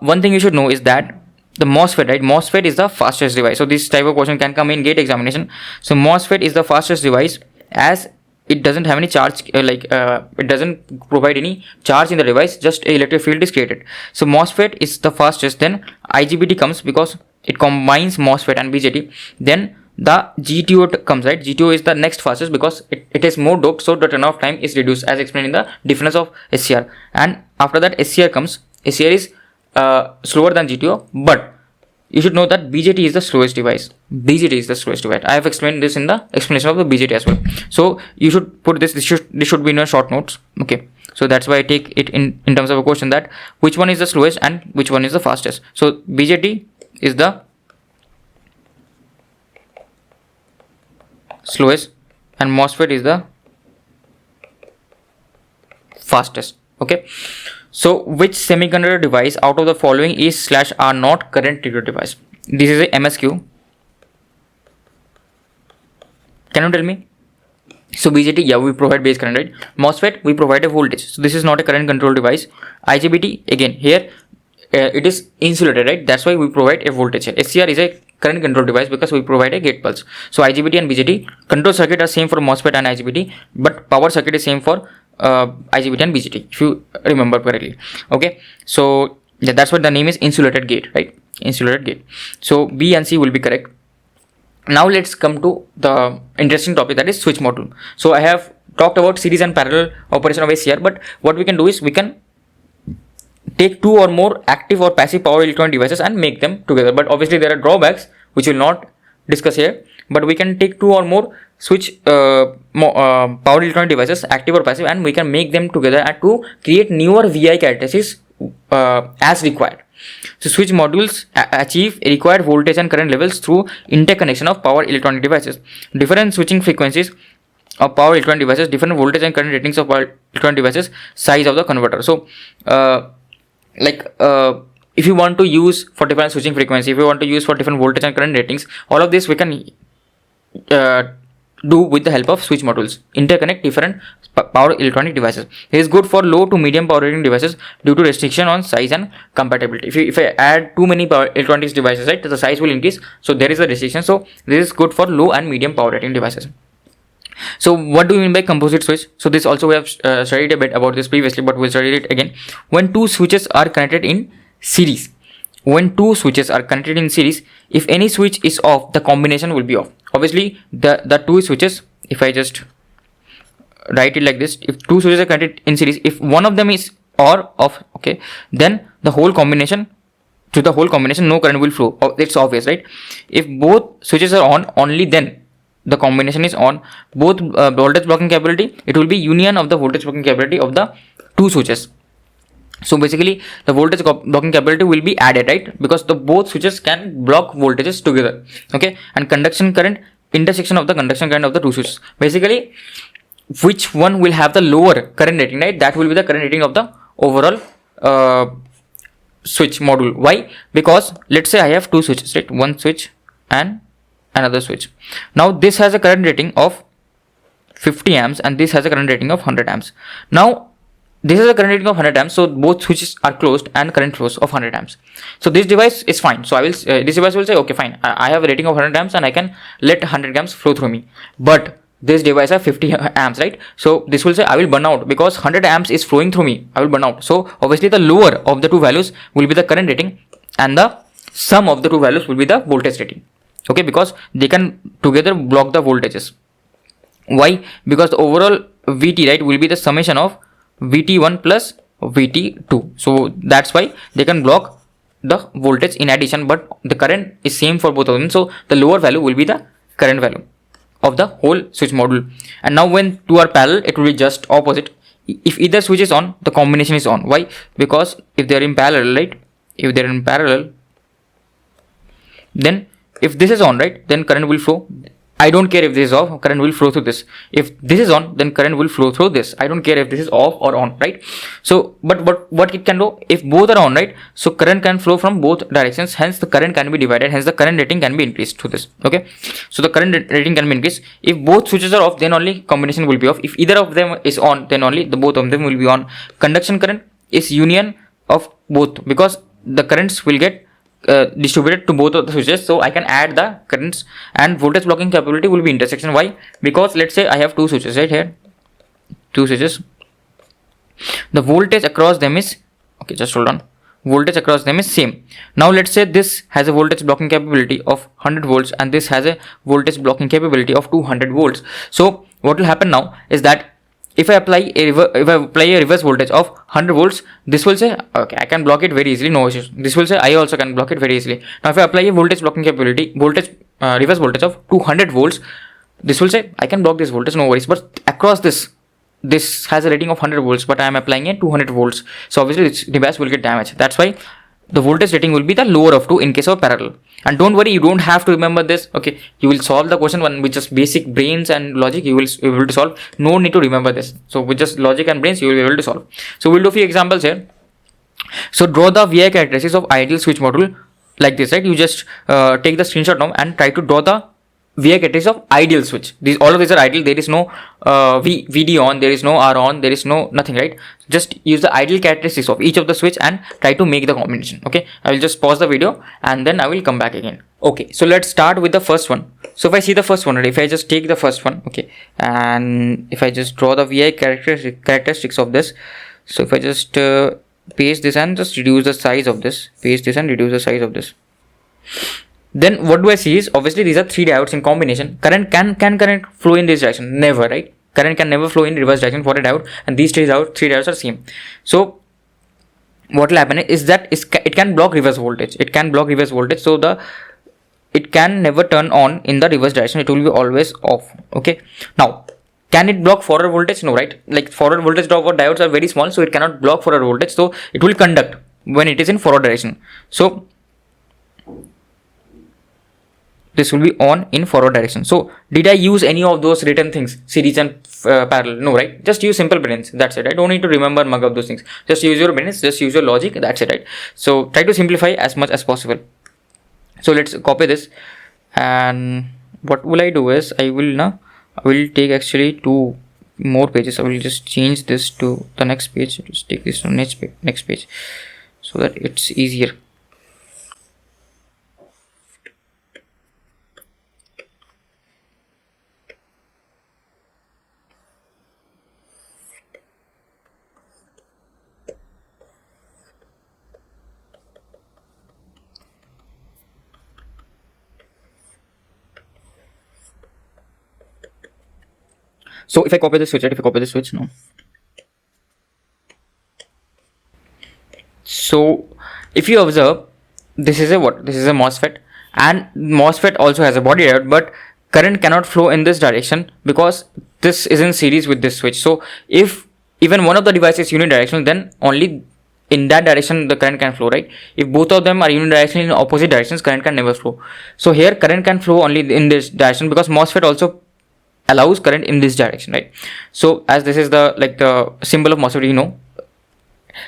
One thing you should know is that the MOSFET, right? MOSFET is the fastest device. So this type of question can come in gate examination. So MOSFET is the fastest device, as it doesn't have any charge, it doesn't provide any charge in the device, just a electric field is created. So MOSFET is the fastest. Then IGBT comes because it combines MOSFET and BJT. Then the GTO comes, right? GTO is the next fastest because it is more doped, so the turn off time is reduced, as explained in the difference of SCR. And after that SCR comes. SCR is slower than GTO, but you should know that BJT is the slowest device. BJT is the slowest device. I have explained this in the explanation of the BJT as well. So you should put this should be in your short notes. Okay, so that's why I take it in terms of a question, that which one is the slowest and which one is the fastest. So BJT is the slowest and MOSFET is the fastest. Okay, so which semiconductor device out of the following is / are not current trigger device? This is a MSQ. Can you tell me? So BJT, yeah, we provide base current, right? MOSFET, we provide a voltage. So this is not a current control device. IGBT, again here it is insulated, right? That's why we provide a voltage here. SCR is a current control device because we provide a gate pulse. So IGBT and BJT control circuit are same for MOSFET and IGBT, but power circuit is same for IGBT and BJT, if you remember correctly. Okay, so yeah, that's what the name is, insulated gate, right? Insulated gate. So B and C will be correct. Now let's come to the interesting topic, that is switch module. So I have talked about series and parallel operation of ASCR, but what we can do is we can take two or more active or passive power electronic devices and make them together. But obviously there are drawbacks which we will not discuss here. But we can take two or more switch power electronic devices, active or passive, and we can make them together and to create newer VI characteristics as required. So switch modules achieve required voltage and current levels through interconnection of power electronic devices. Different switching frequencies of power electronic devices, different voltage and current ratings of power electronic devices, size of the converter. So if you want to use for different switching frequency, if you want to use for different voltage and current ratings, all of this we can do with the help of switch modules. Interconnect different power electronic devices. It is good for low to medium power rating devices due to restriction on size and compatibility. If I add too many power electronics devices, right, the size will increase, so there is a restriction. So this is good for low and medium power rating devices. So what do we mean by composite switch? So this also we have studied a bit about this previously, but we'll study it again. When two switches are connected in series, if any switch is off, the combination will be off. Obviously the two switches, if I just write it like this, if two switches are connected in series, if one of them is or off, okay, then the whole combination no current will flow. It's obvious, right? If both switches are on, only then the combination is on. Both voltage blocking capability, it will be union of the voltage blocking capability of the two switches. So basically the voltage blocking capability will be added, right? Because the both switches can block voltages together. Okay, and conduction current, intersection of the conduction current of the two switches. Basically, which one will have the lower current rating, right? That will be the current rating of the overall switch module. Why? Because let's say I have two switches, right? One switch and another switch. Now this has a current rating of 50 amps and this has a current rating of 100 amps. Now this is a current rating of 100 amps, so both switches are closed and current flows of 100 amps. So this device is fine. So I will this device will say, okay, fine, I have a rating of 100 amps and I can let 100 amps flow through me. But this device has 50 amps, right? So this will say I will burn out because 100 amps is flowing through me. I will burn out. So obviously the lower of the two values will be the current rating and the sum of the two values will be the voltage rating. Okay, because they can together block the voltages. Why? Because the overall VT, right, will be the summation of VT1 plus VT2. So that's why they can block the voltage in addition, but the current is same for both of them. So the lower value will be the current value of the whole switch module. And now when two are parallel, it will be just opposite. If either switch is on, the combination is on. Why? Because if they are in parallel, right? If they are in parallel, then if this is on, right, then current will flow. I don't care if this is off, current will flow through this. If this is on, then current will flow through this. I don't care if this is off or on, right? So, but what it can do, if both are on, right, so current can flow from both directions, hence the current can be divided, hence the current rating can be increased through this. Okay, so the current rating can be increased. If both switches are off, then only combination will be off. If either of them is on, then only the both of them will be on. Conduction current is union of both, because the currents will get distributed to both of the switches, so I can add the currents, and voltage blocking capability will be intersection. Why? Because let's say I have two switches, right here, two switches, the voltage across them is, okay, just hold on, voltage across them is same. Now let's say this has a voltage blocking capability of 100 volts and this has a voltage blocking capability of 200 volts. So what will happen now is that if I apply a reverse voltage of 100 volts, this will say, okay, I can block it very easily, no issues. This will say I also can block it very easily. Now if I apply a voltage blocking capability, reverse voltage of 200 volts, this will say I can block this voltage, no worries. But across this has a rating of 100 volts, but I am applying a 200 volts. So obviously this device will get damaged. That's why the voltage rating will be the lower of two in case of parallel. And don't worry, you don't have to remember this. Okay, you will solve the question one with just basic brains and logic. You will be able to solve. No need to remember this. So with just logic and brains, you will be able to solve. So we'll do a few examples here. So draw the VI characteristics of ideal switch module like this, right? You just take the screenshot now and try to draw the VI characteristics of ideal switch. All of these are ideal. There is no VD on, there is no R on, there is no nothing, right? Just use the ideal characteristics of each of the switch and try to make the combination. Okay, I will just pause the video and then I will come back again. Okay, so let's start with the first one. So if I see the first one, right, if I just take the first one, okay, and if I just draw the VI characteristics of this, so if I just paste this and just reduce the size of this, paste this and reduce the size of this, then what do I see is, obviously these are three diodes in combination. Current can current flow in this direction? Never, right? Current can never flow in reverse direction for a diode, and these three diodes are same. So what will happen is that it can block reverse voltage. It can block reverse voltage, so it can never turn on in the reverse direction. It will be always off. Okay. Now, can it block forward voltage? No, right? Like forward voltage drop for diodes are very small, so it cannot block forward voltage. So it will conduct when it is in forward direction. So this will be on in forward direction. So did I use any of those written things, series and parallel? No, right? Just use simple brains. That's it. I don't need to remember mug up those things. Just use your brains. Just use your logic. That's it, right? So try to simplify as much as possible. So let's copy this, and what will I do is I will take actually 2 more pages. I will just change this to the next page. Just take this to next page so that it's easier. So if I copy this switch, right? If I copy this switch, no. So if you observe, this is a what? This is a MOSFET, and MOSFET also has a body diode, but current cannot flow in this direction because this is in series with this switch. So if even one of the devices is unidirectional, then only in that direction the current can flow, right? If both of them are unidirectional in opposite directions, current can never flow. So here current can flow only in this direction because MOSFET also allows current in this direction, right? So as this is the the symbol of MOSFET, you know.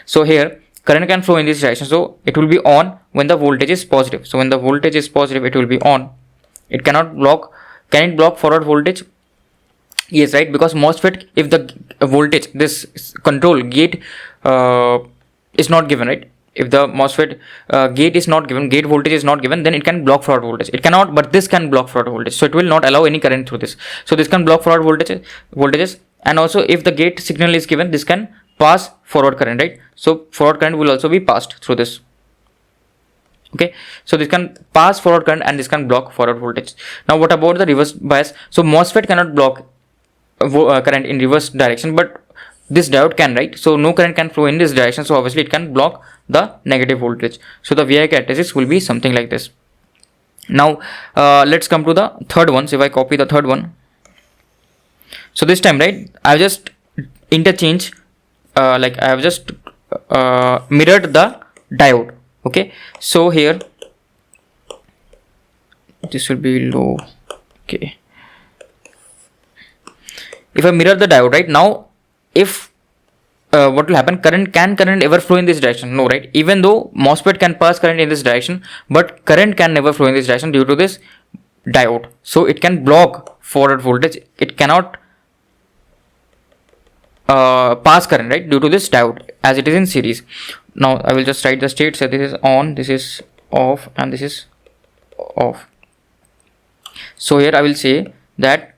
So here current can flow in this direction, so it will be on when the voltage is positive. So when the voltage is positive, it will be on. It cannot block. Can it block forward voltage? Yes, right, because MOSFET, if the voltage, this control gate is not given, right? If the MOSFET gate is not given, gate voltage is not given, then it can block forward voltage. It cannot, but this can block forward voltage. So it will not allow any current through this. So this can block forward voltages, and also if the gate signal is given, this can pass forward current, right? So forward current will also be passed through this. Okay, so this can pass forward current and this can block forward voltage. Now what about the reverse bias? So MOSFET cannot block current in reverse direction, but this diode can, right? So no current can flow in this direction, so obviously it can block the negative voltage. So the VI characteristics will be something like this. Now let's come to the third one. So if I copy the third one, so this time, right, I just interchange I have just mirrored the diode. Okay, so here this will be low. Okay, if I mirror the diode, right, now if what will happen, current ever flow in this direction? No, right? Even though MOSFET can pass current in this direction, but current can never flow in this direction due to this diode. So it can block forward voltage. It cannot pass current, right, due to this diode, as it is in series. Now I will just write the state. So this is on, this is off, and this is off. So here I will say that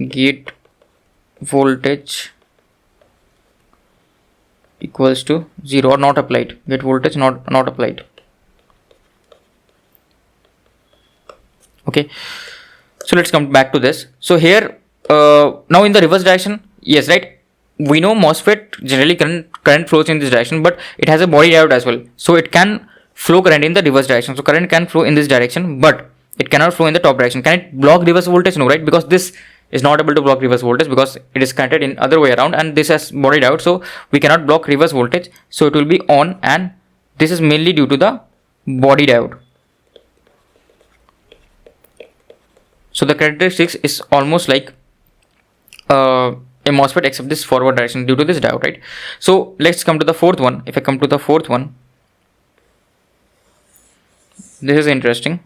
gate voltage equals to 0 or not applied. Gate voltage not applied. Okay, so let's come back to this. So here now in the reverse direction, yes, right, we know MOSFET generally current flows in this direction, but it has a body diode as well, so it can flow current in the reverse direction. So current can flow in this direction, but it cannot flow in the top direction. Can it block reverse voltage? No, right, because this is not able to block reverse voltage because it is connected in other way around, and this has body diode, so we cannot block reverse voltage. So it will be on, and this is mainly due to the body diode. So the characteristics is almost like a MOSFET except this forward direction due to this diode, right? So let's come to the fourth one. If I come to the fourth one, this is interesting.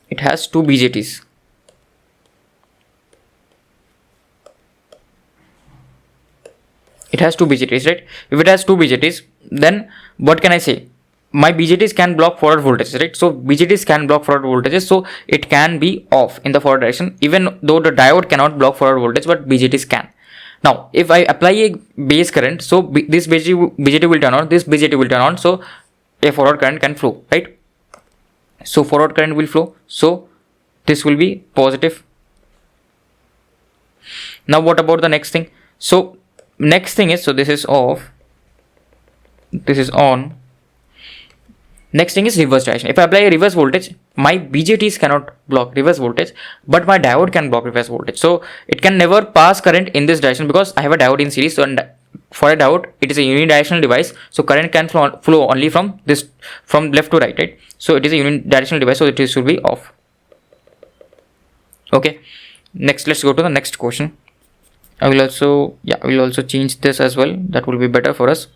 It has two BJTs. It has two BJTs, right? If it has two BJTs, then what can I say? My BJTs can block forward voltages, right? So BJTs can block forward voltages, so it can be off in the forward direction, even though the diode cannot block forward voltage, but BJTs can. Now if I apply a base current, so this BJT will turn on, this BJT will turn on, so a forward current can flow, right? So forward current will flow, so this will be positive. Now what about the next thing? So next thing is, so this is off, this is on. Next thing is reverse direction. If I apply a reverse voltage, my BJTs cannot block reverse voltage, but my diode can block reverse voltage. So it can never pass current in this direction because I have a diode in series. So for a diode, it is a unidirectional device. So current can flow only from left to right, right? So it is a unidirectional device, so it should be off. Okay. Next, let's go to the next question. I will also change this as well. That will be better for us.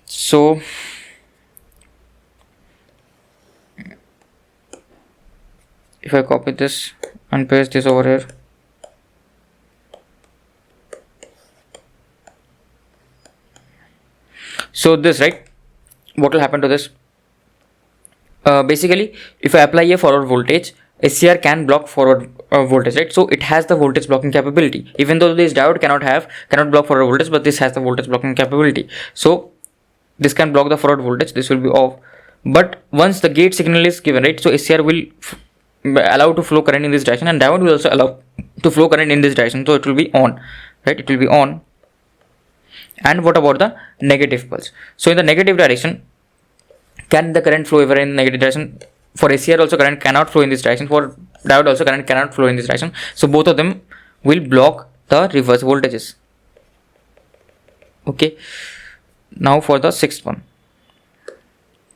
So if I copy this and paste this over here, so this, right, what will happen to this? Basically, if I apply a forward voltage, ASCR can block forward voltage, right? So it has the voltage blocking capability, even though this diode cannot block forward voltage, but this has the voltage blocking capability. So this can block the forward voltage, this will be off. But once the gate signal is given, right, so ASCR will allow to flow current in this direction, and diode will also allow to flow current in this direction, so it will be on, right? It will be on. And what about the negative pulse? So in the negative direction, can the current flow ever in negative direction? For ASCR also current cannot flow in this direction. For diode also current cannot flow in this direction. So both of them will block the reverse voltages. Okay. Now for the sixth one.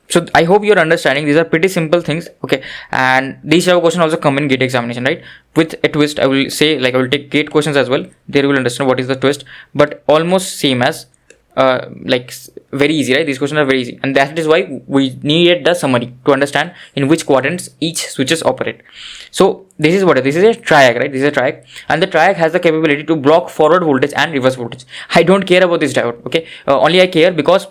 So I hope you're understanding. These are pretty simple things. Okay. And these type of questions also come in GATE examination, right? With a twist, I will say, like, I will take GATE questions as well. There you will understand what is the twist, but almost same as like very easy, right? These questions are very easy, and that is why we needed the summary to understand in which quadrants each switches operate. So this is what this is a TRIAC, right? This is a TRIAC, and the TRIAC has the capability to block forward voltage and reverse voltage. I don't care about this diode, okay? Only I care because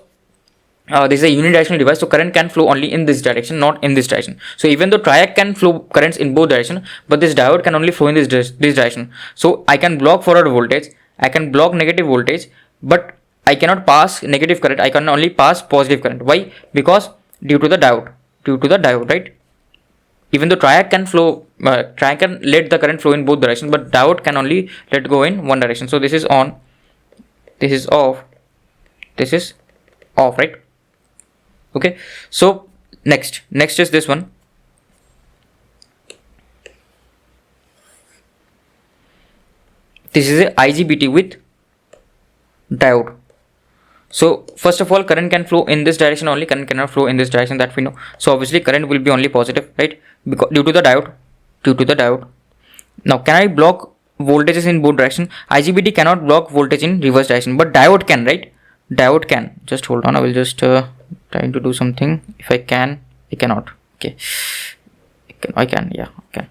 this is a unidirectional device, so current can flow only in this direction, not in this direction. So even though TRIAC can flow currents in both directions, but this diode can only flow in this direction. So I can block forward voltage, I can block negative voltage, but I cannot pass negative current. I can only pass positive current. Why? Because due to the diode, right? Even though TRIAC can flow, TRIAC can let the current flow in both directions, but diode can only let go in one direction. So this is on, this is off, this is off, right? Okay. So next is this one. This is a IGBT with diode. So first of all, current can flow in this direction only, current cannot flow in this direction, that we know. So obviously current will be only positive, right? Because due to the diode. Now can I block voltages in both directions? IGBT cannot block voltage in reverse direction, but diode can, right? Diode can. Just hold on, I will just trying to do something. If I can, I cannot. Okay, I can, yeah, okay.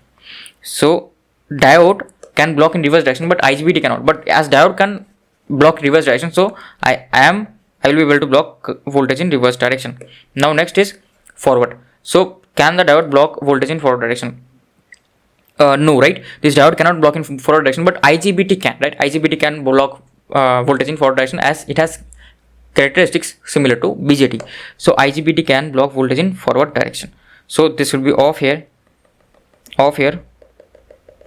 So diode can block in reverse direction, but IGBT cannot. But as diode can block reverse direction, so I will be able to block voltage in reverse direction. Now next is forward. So can the diode block voltage in forward direction? No, right? This diode cannot block in forward direction, but IGBT can, right? IGBT can block voltage in forward direction as it has characteristics similar to BJT. So IGBT can block voltage in forward direction. So this will be off here,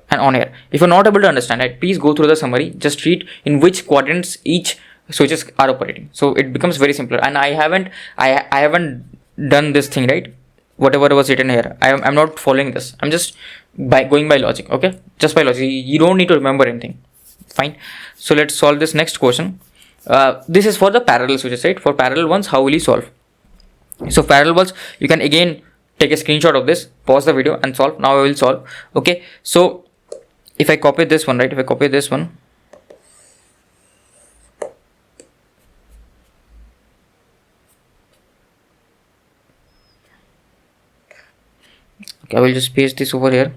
and on here. If you're not able to understand it, please go through the summary. Just read in which quadrants each switches are operating. So it becomes very simpler. And I haven't done this thing, right? Whatever was written here, I'm not following this. I'm just going by logic. Okay, just by logic. You don't need to remember anything. Fine. So let's solve this next question. This is for the parallel switches, right? For parallel ones, how will you solve? So parallel ones, you can again take a screenshot of this, pause the video and solve. Now I will solve. Okay, so if I copy this one, right? If I copy this one, okay, I will just paste this over here.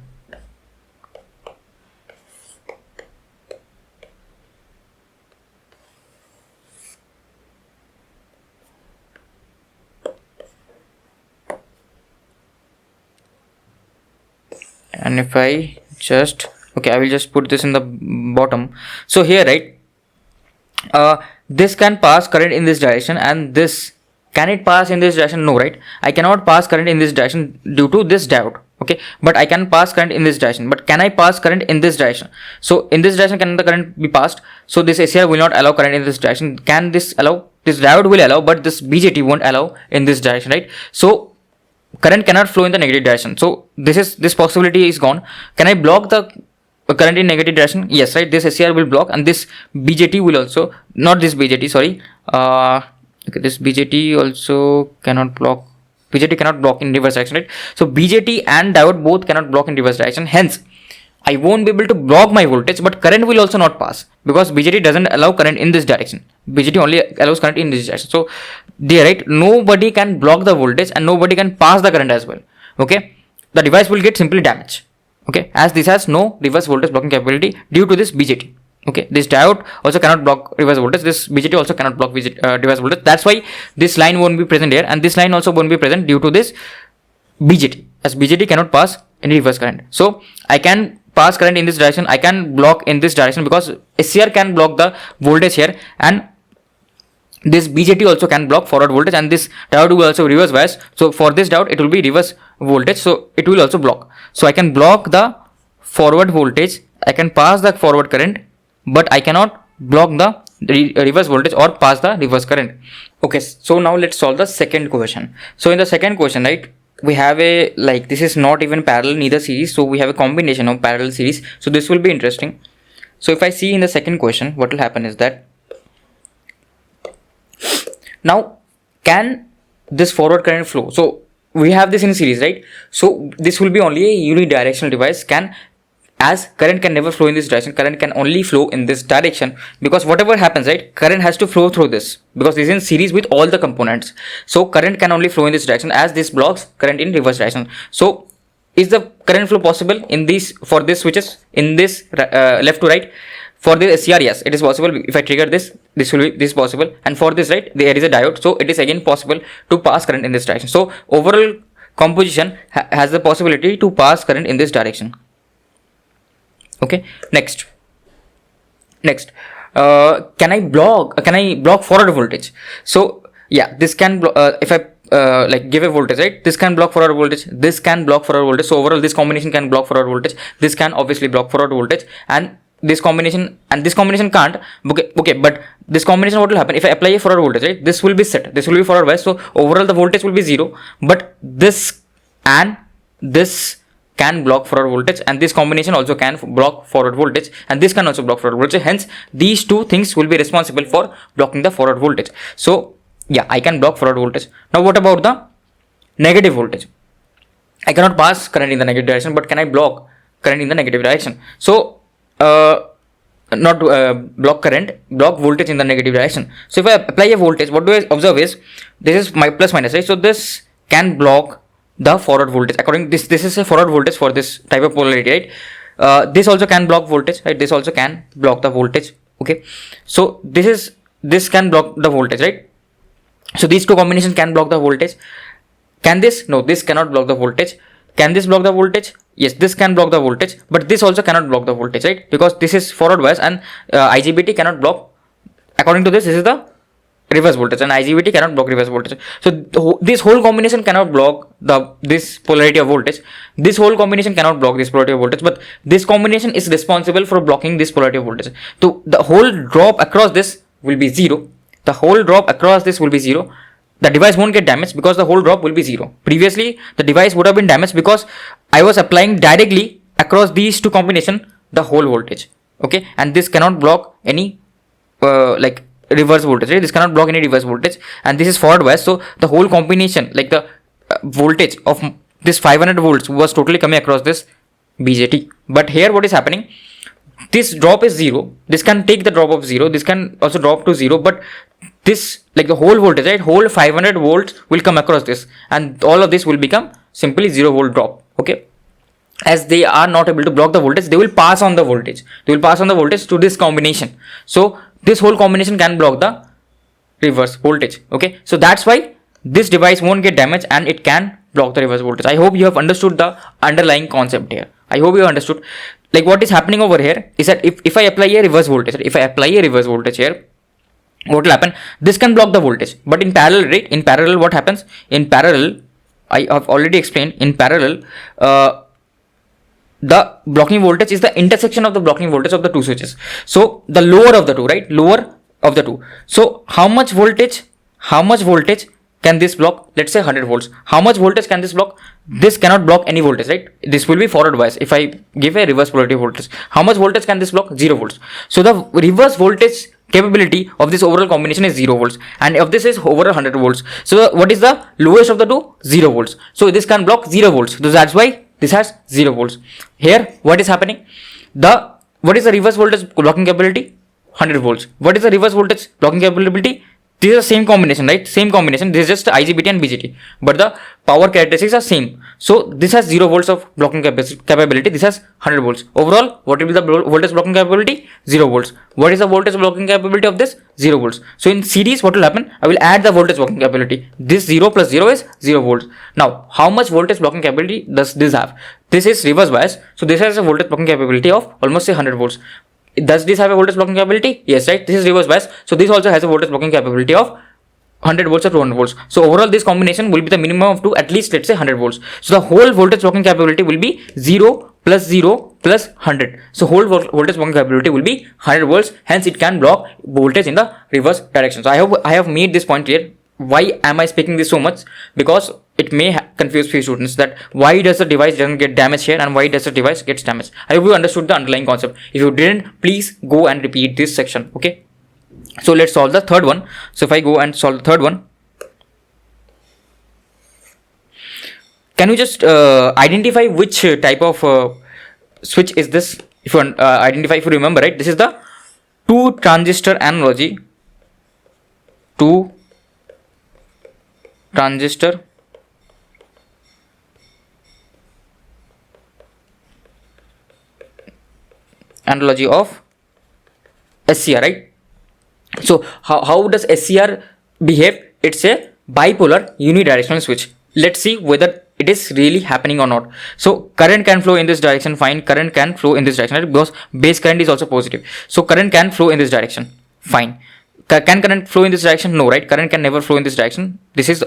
And if I just, okay, I will just put this in the bottom. So here, right, this can pass current in this direction, and this, can it pass in this direction? No, right? I cannot pass current in this direction due to this diode. Okay, but I can pass current in this direction. But can I pass current in this direction? So in this direction, can the current be passed? So this ASCR will not allow current in this direction. Can this allow? This diode will allow, but this BJT won't allow in this direction, right? So current cannot flow in the negative direction. So this possibility is gone. Can I block the current in negative direction? Yes, right? This ASCR will block, and this BJT will also, not this BJT, sorry. Okay, this BJT also cannot block. BJT cannot block in reverse direction, right? So BJT and diode both cannot block in reverse direction. Hence, I won't be able to block my voltage, but current will also not pass because BJT doesn't allow current in this direction. BJT only allows current in this direction. So there, right, nobody can block the voltage and nobody can pass the current as well. Okay, the device will get simply damaged. Okay, as this has no reverse voltage blocking capability due to this BJT. Okay, this diode also cannot block reverse voltage. This BJT also cannot block reverse voltage. That's why this line won't be present here, and this line also won't be present due to this BJT, as BJT cannot pass any reverse current. So I can pass current in this direction, I can block in this direction because ASCR can block the voltage here, and this BJT also can block forward voltage, and this diode will also reverse bias. So for this diode, it will be reverse voltage, so it will also block. So I can block the forward voltage, I can pass the forward current, but I cannot block the reverse voltage or pass the reverse current. Okay, so now let's solve the second question. So in the second question, right, we have a, like, this is not even parallel neither series, so we have a combination of parallel series. So this will be interesting. So if I see in the second question, what will happen is that now can this forward current flow? So we have this in series, right? So this will be only a unidirectional device. As current can never flow in this direction, current can only flow in this direction, because whatever happens, right, current has to flow through this, because this is in series with all the components. So current can only flow in this direction, as this blocks current in reverse direction. So is the current flow possible in these, for this switches, in this left to right? For this ASCR, yes, it is possible. If I trigger this will be this possible. And for this, right, there is a diode, so it is again possible to pass current in this direction. So overall composition has the possibility to pass current in this direction. Okay, next, can I block forward voltage? So yeah, this can if I like give a voltage, right, this can block forward voltage, this can block forward voltage. So overall this combination can block forward voltage, this can obviously block forward voltage, and this combination can't. Okay, but this combination, what will happen if I apply a forward voltage, right, this will be set, this will be forward bias, so overall the voltage will be 0, but this and this can block forward voltage, and this combination also can block forward voltage, and this can also block forward voltage. Hence these two things will be responsible for blocking the forward voltage. So yeah, I can block forward voltage. Now what about the negative voltage? I cannot pass current in the negative direction, but can I block current in the negative direction? So not block current, block voltage in the negative direction. So if I apply a voltage, what do I observe is this is my plus minus, right? So this can block the forward voltage. According this is a forward voltage for this type of polarity, right? This also can block voltage, right? This also can block the voltage. Okay, so this can block the voltage, right? So these two combinations can block the voltage. Can this? No, this cannot block the voltage. Can this block the voltage? Yes, this can block the voltage, but this also cannot block the voltage, right? Because this is forward bias, and IGBT cannot block. According to this is the reverse voltage, and IGBT cannot block reverse voltage. So this whole combination cannot block this polarity of voltage. This whole combination cannot block this polarity of voltage, but this combination is responsible for blocking this polarity of voltage. So the whole drop across this will be 0. The whole drop across this will be 0. The device won't get damaged because the whole drop will be 0. Previously, the device would have been damaged because I was applying directly across these two combination the whole voltage. Okay, and this cannot block any like reverse voltage, right? This cannot block any reverse voltage, and this is forward bias. So the whole combination, like the voltage of this 500 volts was totally coming across this BJT. But here what is happening? This drop is 0. This can take the drop of 0. This can also drop to 0. But this, like the whole voltage, right? Whole 500 volts will come across this, and all of this will become simply 0 volt drop. Okay. As they are not able to block the voltage, they will pass on the voltage. They will pass on the voltage to this combination. So this whole combination can block the reverse voltage. Okay. So that's why this device won't get damaged and it can block the reverse voltage. I hope you have understood the underlying concept here. I hope you have understood. Like what is happening over here is that if I apply a reverse voltage, here, what will happen? This can block the voltage, but in parallel, right? In parallel, what happens? In parallel, I have already explained. In parallel, the blocking voltage is the intersection of the blocking voltage of the two switches. So the lower of the two, right? Lower of the two. So how much voltage can this block? Let's say 100 volts. How much voltage can this block? This cannot block any voltage, right? This will be forward bias. If I give a reverse polarity voltage, how much voltage can this block? 0 volts. So the reverse voltage capability of this overall combination is 0 volts, and if this is over 100 volts, so what is the lowest of the two? 0 volts. So this can block 0 volts. So that's why this has 0 volts. Here what is happening? What is the reverse voltage blocking capability? 100 volts. What is the reverse voltage blocking capability? This is the same combination, right? Same combination. This is just IGBT and BJT, but the power characteristics are same. So this has 0 volts of blocking capability. This has 100 volts. Overall, what will be the voltage blocking capability? 0 volts. What is the voltage blocking capability of this? 0 volts. So in series, what will happen? I will add the voltage blocking capability. This 0 plus 0 is 0 volts. Now, how much voltage blocking capability does this have? This is reverse bias. So this has a voltage blocking capability of almost say 100 volts. Does this have a voltage blocking capability? Yes, right? This is reverse bias. So this also has a voltage blocking capability of 100 volts or 200 volts. So overall this combination will be the minimum of at least let's say 100 volts. So the whole voltage blocking capability will be 0 plus 0 plus 100. So whole voltage blocking capability will be 100 volts. Hence it can block voltage in the reverse direction. So I hope I have made this point clear. Why am I speaking this so much? Because it may confuse few students that why does the device doesn't get damaged here and why does the device gets damaged. I hope you understood the underlying concept. If you didn't, please go and repeat this section. Okay. So let's solve the third one. So if I go and solve the third one, can you just identify which type of switch is this? If you identify, if you remember, right, this is the two transistor analogy. Two transistor analogy of SCR, right? So how does SCR behave? It's a bipolar unidirectional switch. Let's see whether it is really happening or not. So current can flow in this direction, fine. Current can flow in this direction, right? Because base current is also positive. So current can flow in this direction, fine. Can current flow in this direction? No, right? Current can never flow in this direction. This is,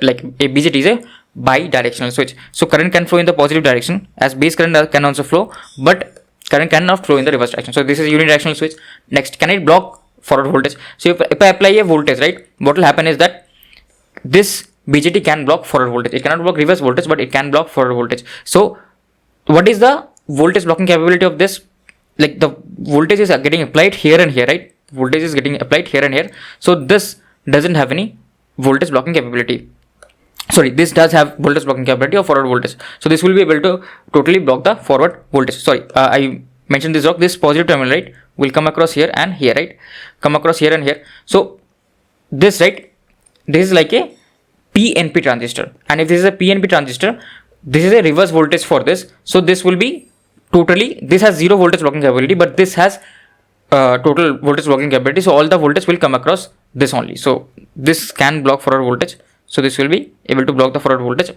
like a BJT is a bi-directional switch. So current can flow in the positive direction, as base current can also flow, but current cannot flow in the reverse direction. So this is unidirectional switch. Next, can it block forward voltage? So if I apply a voltage, right, what will happen is that this BJT can block forward voltage. It cannot block reverse voltage, but it can block forward voltage. So what is the voltage blocking capability of this? Like the voltage is getting applied here and here, right? Voltage is getting applied here and here. So this doesn't have any voltage blocking capability. Sorry, this does have voltage blocking capability of forward voltage. So this will be able to totally block the forward voltage. Sorry, I mentioned this rock. This positive terminal, right, will come across here and here, right? Come across here and here. So this, right, this is like a PNP transistor. And if this is a PNP transistor, this is a reverse voltage for this. So this will be totally, this has zero voltage blocking capability, but this has total voltage blocking capability. So all the voltage will come across this only. So this can block forward voltage. So this will be able to block the forward voltage.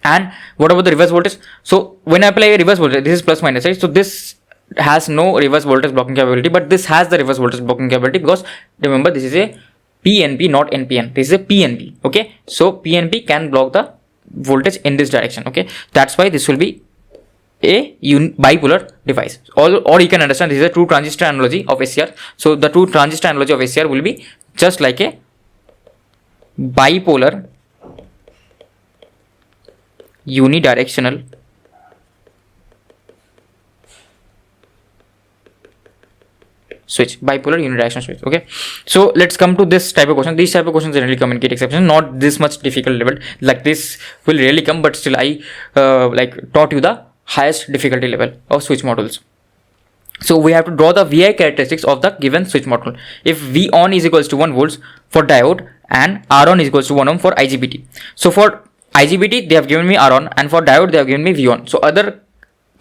And what about the reverse voltage? So when I apply a reverse voltage, this is plus minus, right? So this has no reverse voltage blocking capability, but this has the reverse voltage blocking capability, because remember, this is a PNP, not NPN. This is a PNP. Okay. So PNP can block the voltage in this direction. Okay. That's why this will be a bipolar device. Or you can understand this is a true transistor analogy of SCR. So the true transistor analogy of SCR will be just like a bipolar unidirectional switch. Bipolar unidirectional switch. Okay. So let's come to this type of question. These type of questions generally come in GATE exception. Not this much difficult level. Like this will really come, but still I like taught you the highest difficulty level of switch modules. So we have to draw the VI characteristics of the given switch module. If V on is equals to 1 volts for diode and R on is equals to 1 ohm for IGBT. So for IGBT they have given me R on, and for diode they have given me V on. So other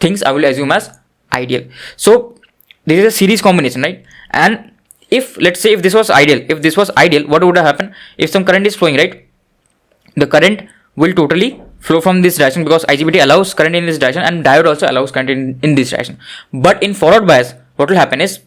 things I will assume as ideal. So this is a series combination, right? And if, let's say, if this was ideal, what would have happened? If some current is flowing, right, the current will totally flow from this direction, because IGBT allows current in this direction and diode also allows current in this direction. But in forward bias, what will happen is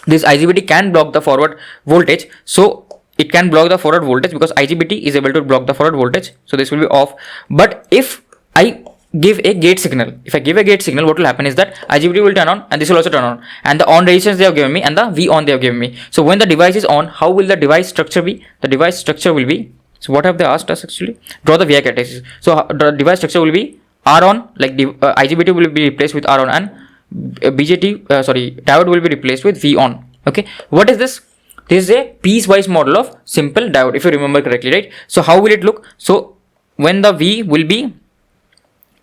this IGBT can block the forward voltage. So it can block the forward voltage because IGBT is able to block the forward voltage. So this will be off. But if I give a gate signal, what will happen is that IGBT will turn on and this will also turn on, and the on resistance they have given me and the V on they have given me. So when the device is on, how will the device structure be? The device structure will be, so what have they asked us actually? Draw the VI characteristics. So the device structure will be R on, like IGBT will be replaced with R on, and diode will be replaced with V on. Okay, what is this? This is a piecewise model of simple diode, if you remember correctly, right? So how will it look? So when the V will be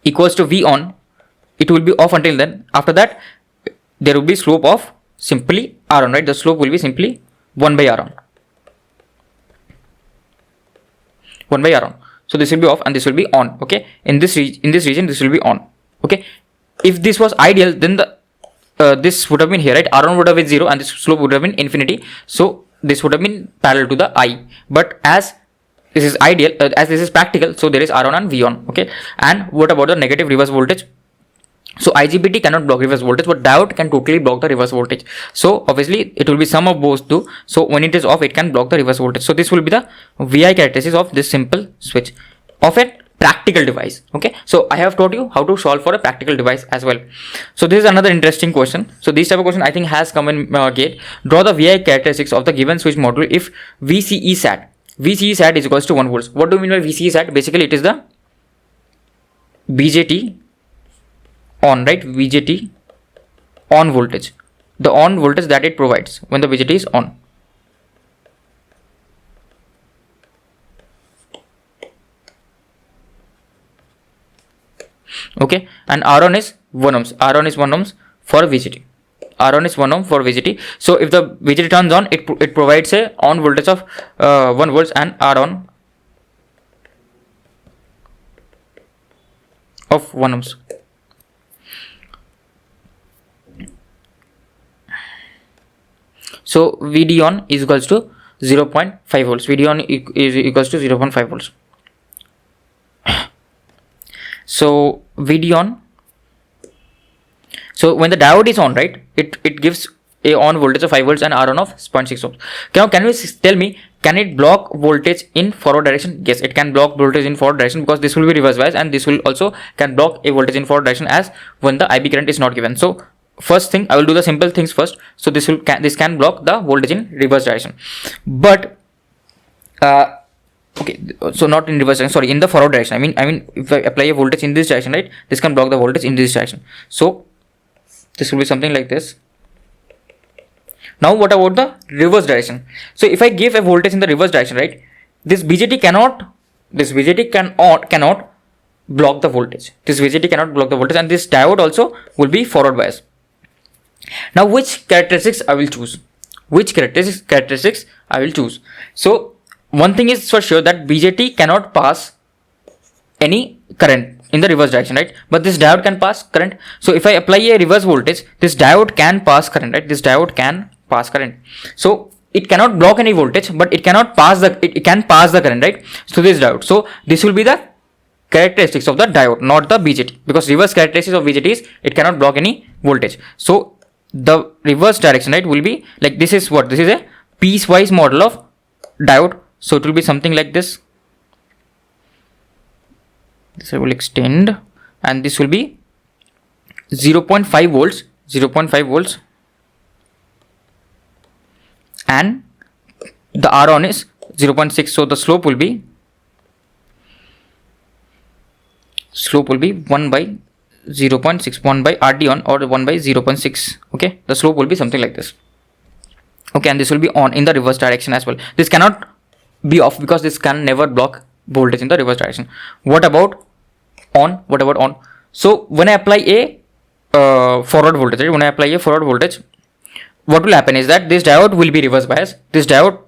equals to V on, it will be off until then. After that, there will be slope of simply R on, right? The slope will be simply 1 by R on. 1 by R on. So this will be off and this will be on. Okay. In this region, this will be on. Okay. If this was ideal, then the this would have been here, right? R on would have been 0 and this slope would have been infinity. So this would have been parallel to the I. But as this is ideal, as this is practical, so there is R on and V on. Okay. And what about the negative reverse voltage? So IGBT cannot block reverse voltage, but diode can totally block the reverse voltage. So obviously it will be sum of both two. So when it is off, it can block the reverse voltage. So this will be the VI characteristics of this simple switch of a practical device. Okay, so I have taught you how to solve for a practical device as well. So this is another interesting question. So this type of question I think has come in gate. Draw the VI characteristics of the given switch module if VCE SAT is equals to 1 volts. What do you mean by VCE SAT? Basically it is the BJT on, right? BJT on voltage, the on voltage that it provides when the BJT is on. Okay, and R1 is 1 ohms. R1 is 1 ohms for VGT. R1 is 1 ohm for VGT. So if the VGT turns on, it provides a on voltage of 1 volts and R1 of 1 ohms. So VD on is equals to 0.5 volts. VD on is equals to 0.5 volts. So VD on. So when the diode is on, right, it gives a on voltage of 5 volts and R on of 0.6 ohms. Now can you tell me, can it block voltage in forward direction? Yes, it can block voltage in forward direction because this will be reverse bias, and this will also can block a voltage in forward direction as when the IB current is not given. So first thing, I will do the simple things first. So this can block the voltage in reverse direction, but okay, so not in reverse direction, sorry, in the forward direction. I mean if I apply a voltage in this direction, right, this can block the voltage in this direction. So this will be something like this. Now what about the reverse direction? So if I give a voltage in the reverse direction, right, this BJT cannot block the voltage. This BJT cannot block the voltage, and this diode also will be forward bias. Now which characteristics I will choose? Which characteristics I will choose? So one thing is for sure, that BJT cannot pass any current in the reverse direction, right? But this diode can pass current. So if I apply a reverse voltage, this diode can pass current, right? This diode can pass current. So it cannot block any voltage, but it cannot pass it can pass the current, right? So this diode. So this will be the characteristics of the diode, not the BJT, because reverse characteristics of BJT is it cannot block any voltage. So the reverse direction, right, will be like this. Is what this is a piecewise model of diode. So it will be something like this. This I will extend, and this will be 0.5 volts, 0.5 volts, and the R on is 0.6. So the slope will be 1 by 0.6, 1 by RD on, or 1 by 0.6. Okay, the slope will be something like this. Okay, and this will be on in the reverse direction as well. This cannot be off because this can never block voltage in the reverse direction. What about on? What about on? So when I apply a forward voltage, right? When I apply a forward voltage, what will happen is that this diode will be reverse bias. This diode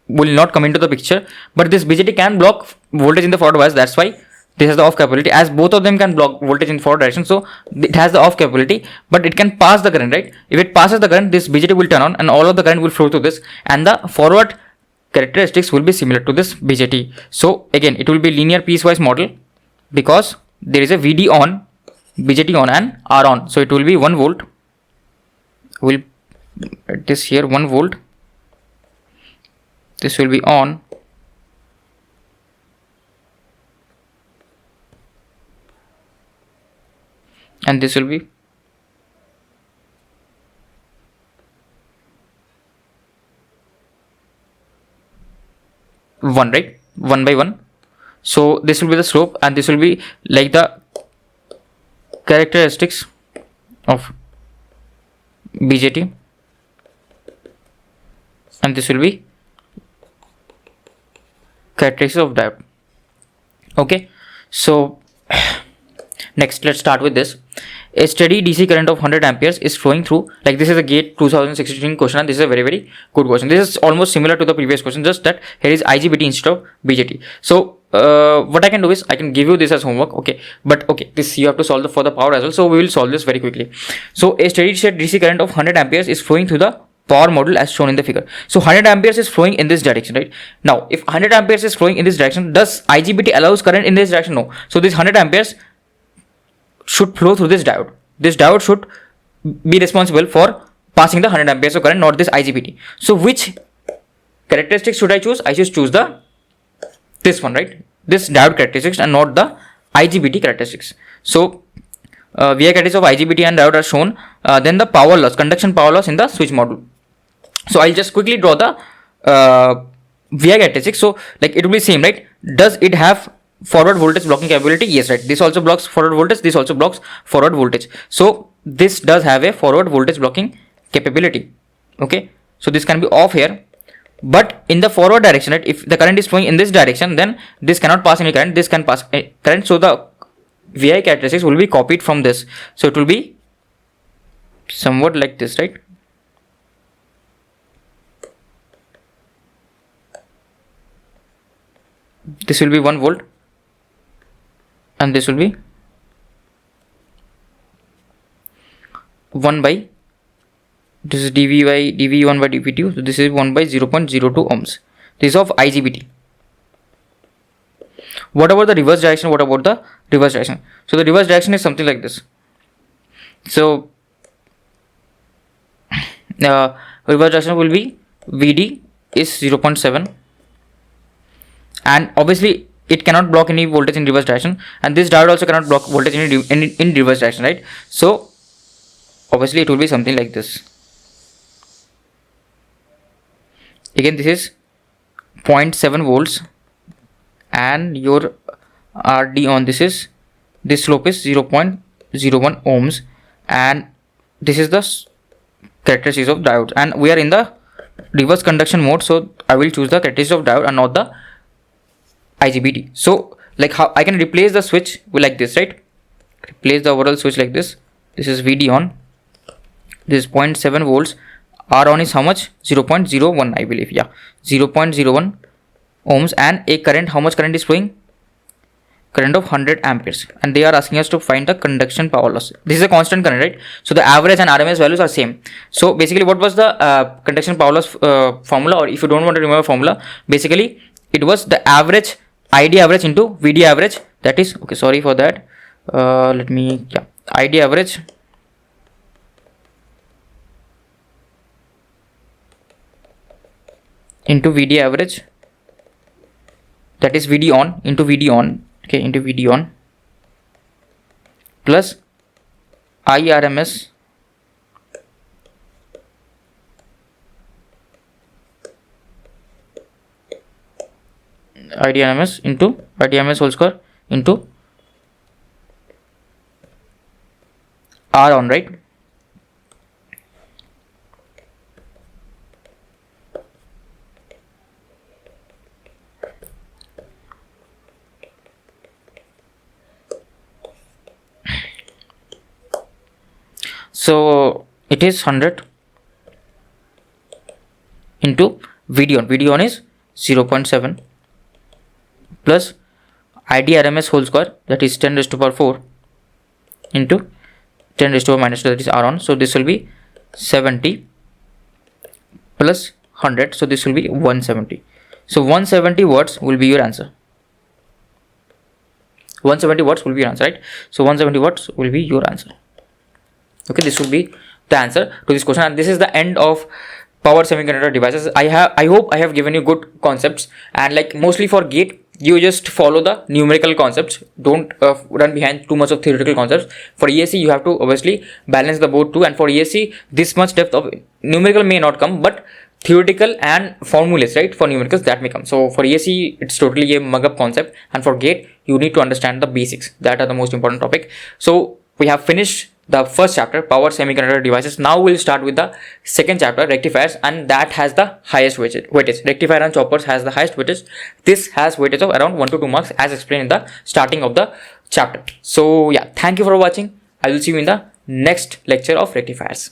will not come into the picture, but this BJT can block voltage in the forward bias. That's why this has the off capability, as both of them can block voltage in forward direction. So it has the off capability, but it can pass the current, right? If it passes the current, this BJT will turn on, and all of the current will flow through this, and the forward characteristics will be similar to this BJT. So again, it will be linear piecewise model because there is a VD on, BJT on, and R on. So it will be 1 volt. We'll write this here, 1 volt. This will be on, and this will be 1, right? 1 by 1. So this will be the slope, and this will be like the characteristics of BJT, and this will be characteristics of diode. Okay, so next let's start with this. A steady DC current of 100 amperes is flowing through, like this is a GATE 2016 question, and this is a very, very good question. This is almost similar to the previous question, just that here is IGBT instead of BJT. So what I can do is I can give you this as homework, okay, but okay, this you have to solve for the power as well, so we will solve this very quickly. So a steady state DC current of 100 amperes is flowing through the power module as shown in the figure. So 100 amperes is flowing in this direction, right? Now if 100 amperes is flowing in this direction, does IGBT allows current in this direction? No. So this 100 amperes should flow through this diode. This diode should be responsible for passing the 100 amperes of current, not this IGBT. So which characteristics should I choose? I should choose this one, right? this diode characteristics and not the IGBT characteristics. So VI characteristics of IGBT and diode are shown. Then the power loss, conduction power loss in the switch module. So I'll just quickly draw the VI characteristics. So like it will be same, right? Does it have forward voltage blocking capability? Yes, right. This also blocks forward voltage. This also blocks forward voltage. So this does have a forward voltage blocking capability. Okay. So this can be off here. But in the forward direction, right, if the current is flowing in this direction, then this cannot pass any current. This can pass current. So the VI characteristics will be copied from this. So it will be somewhat like this, right? This will be 1 volt and this will be 1 by, this is dV1 by dV2, so this is 1 by 0.02 ohms. This is of IGBT. What about the reverse direction? What about the reverse direction? So the reverse direction is something like this. So reverse direction will be VD is 0.7, and obviously it cannot block any voltage in reverse direction, and this diode also cannot block voltage in reverse direction, right? So obviously it will be something like this. Again, this is 0.7 volts and your RD on this slope is 0.01 ohms, and this is the characteristics of diodes, and we are in the reverse conduction mode, so I will choose the characteristics of diode and not the IGBT. So like how I can replace the switch like this, right? Replace the overall switch like this. This is VD on, this is 0.7 volts, R on is how much? 0.01 I believe, yeah, 0.01 ohms, and a current, how much current is flowing? Current of 100 amperes, and they are asking us to find the conduction power loss. This is a constant current, right? So the average and RMS values are same. So basically what was the conduction power loss formula, or if you don't want to remember formula, basically it was the average, ID average into VD average, that is, okay, sorry for that, ID average into VD average, that is VD on into VD on, okay, into VD on, plus IRMS IDRMS into IDRMS whole square into R on, right? So it is 100 into VD on. VD on is 0.7 plus IDRMS whole square, that is 10 raised to power 4 into 10 raised to power minus 2, that is R on. So this will be 70 plus 100, so this will be 170. So 170 watts will be your answer. 170 watts will be your answer, right? So 170 watts will be your answer. Okay, this will be the answer to this question, and this is the end of power semiconductor devices. I hope I have given you good concepts, and like mostly for gate you just follow the numerical concepts, don't run behind too much of theoretical concepts. For ESC you have to obviously balance the both too, and for ESC this much depth of numerical may not come, but theoretical and formulas, right, for numericals that may come. So for ESC it's totally a mug up concept, and for gate you need to understand the basics, that are the most important topic. So we have finished the first chapter, power semiconductor devices. Now we'll start with the second chapter, rectifiers, and that has the highest weightage. Rectifier and choppers has the highest weightage. This has weightage of around 1 to 2 marks as explained in the starting of the chapter. So yeah, thank you for watching. I will see you in the next lecture of rectifiers.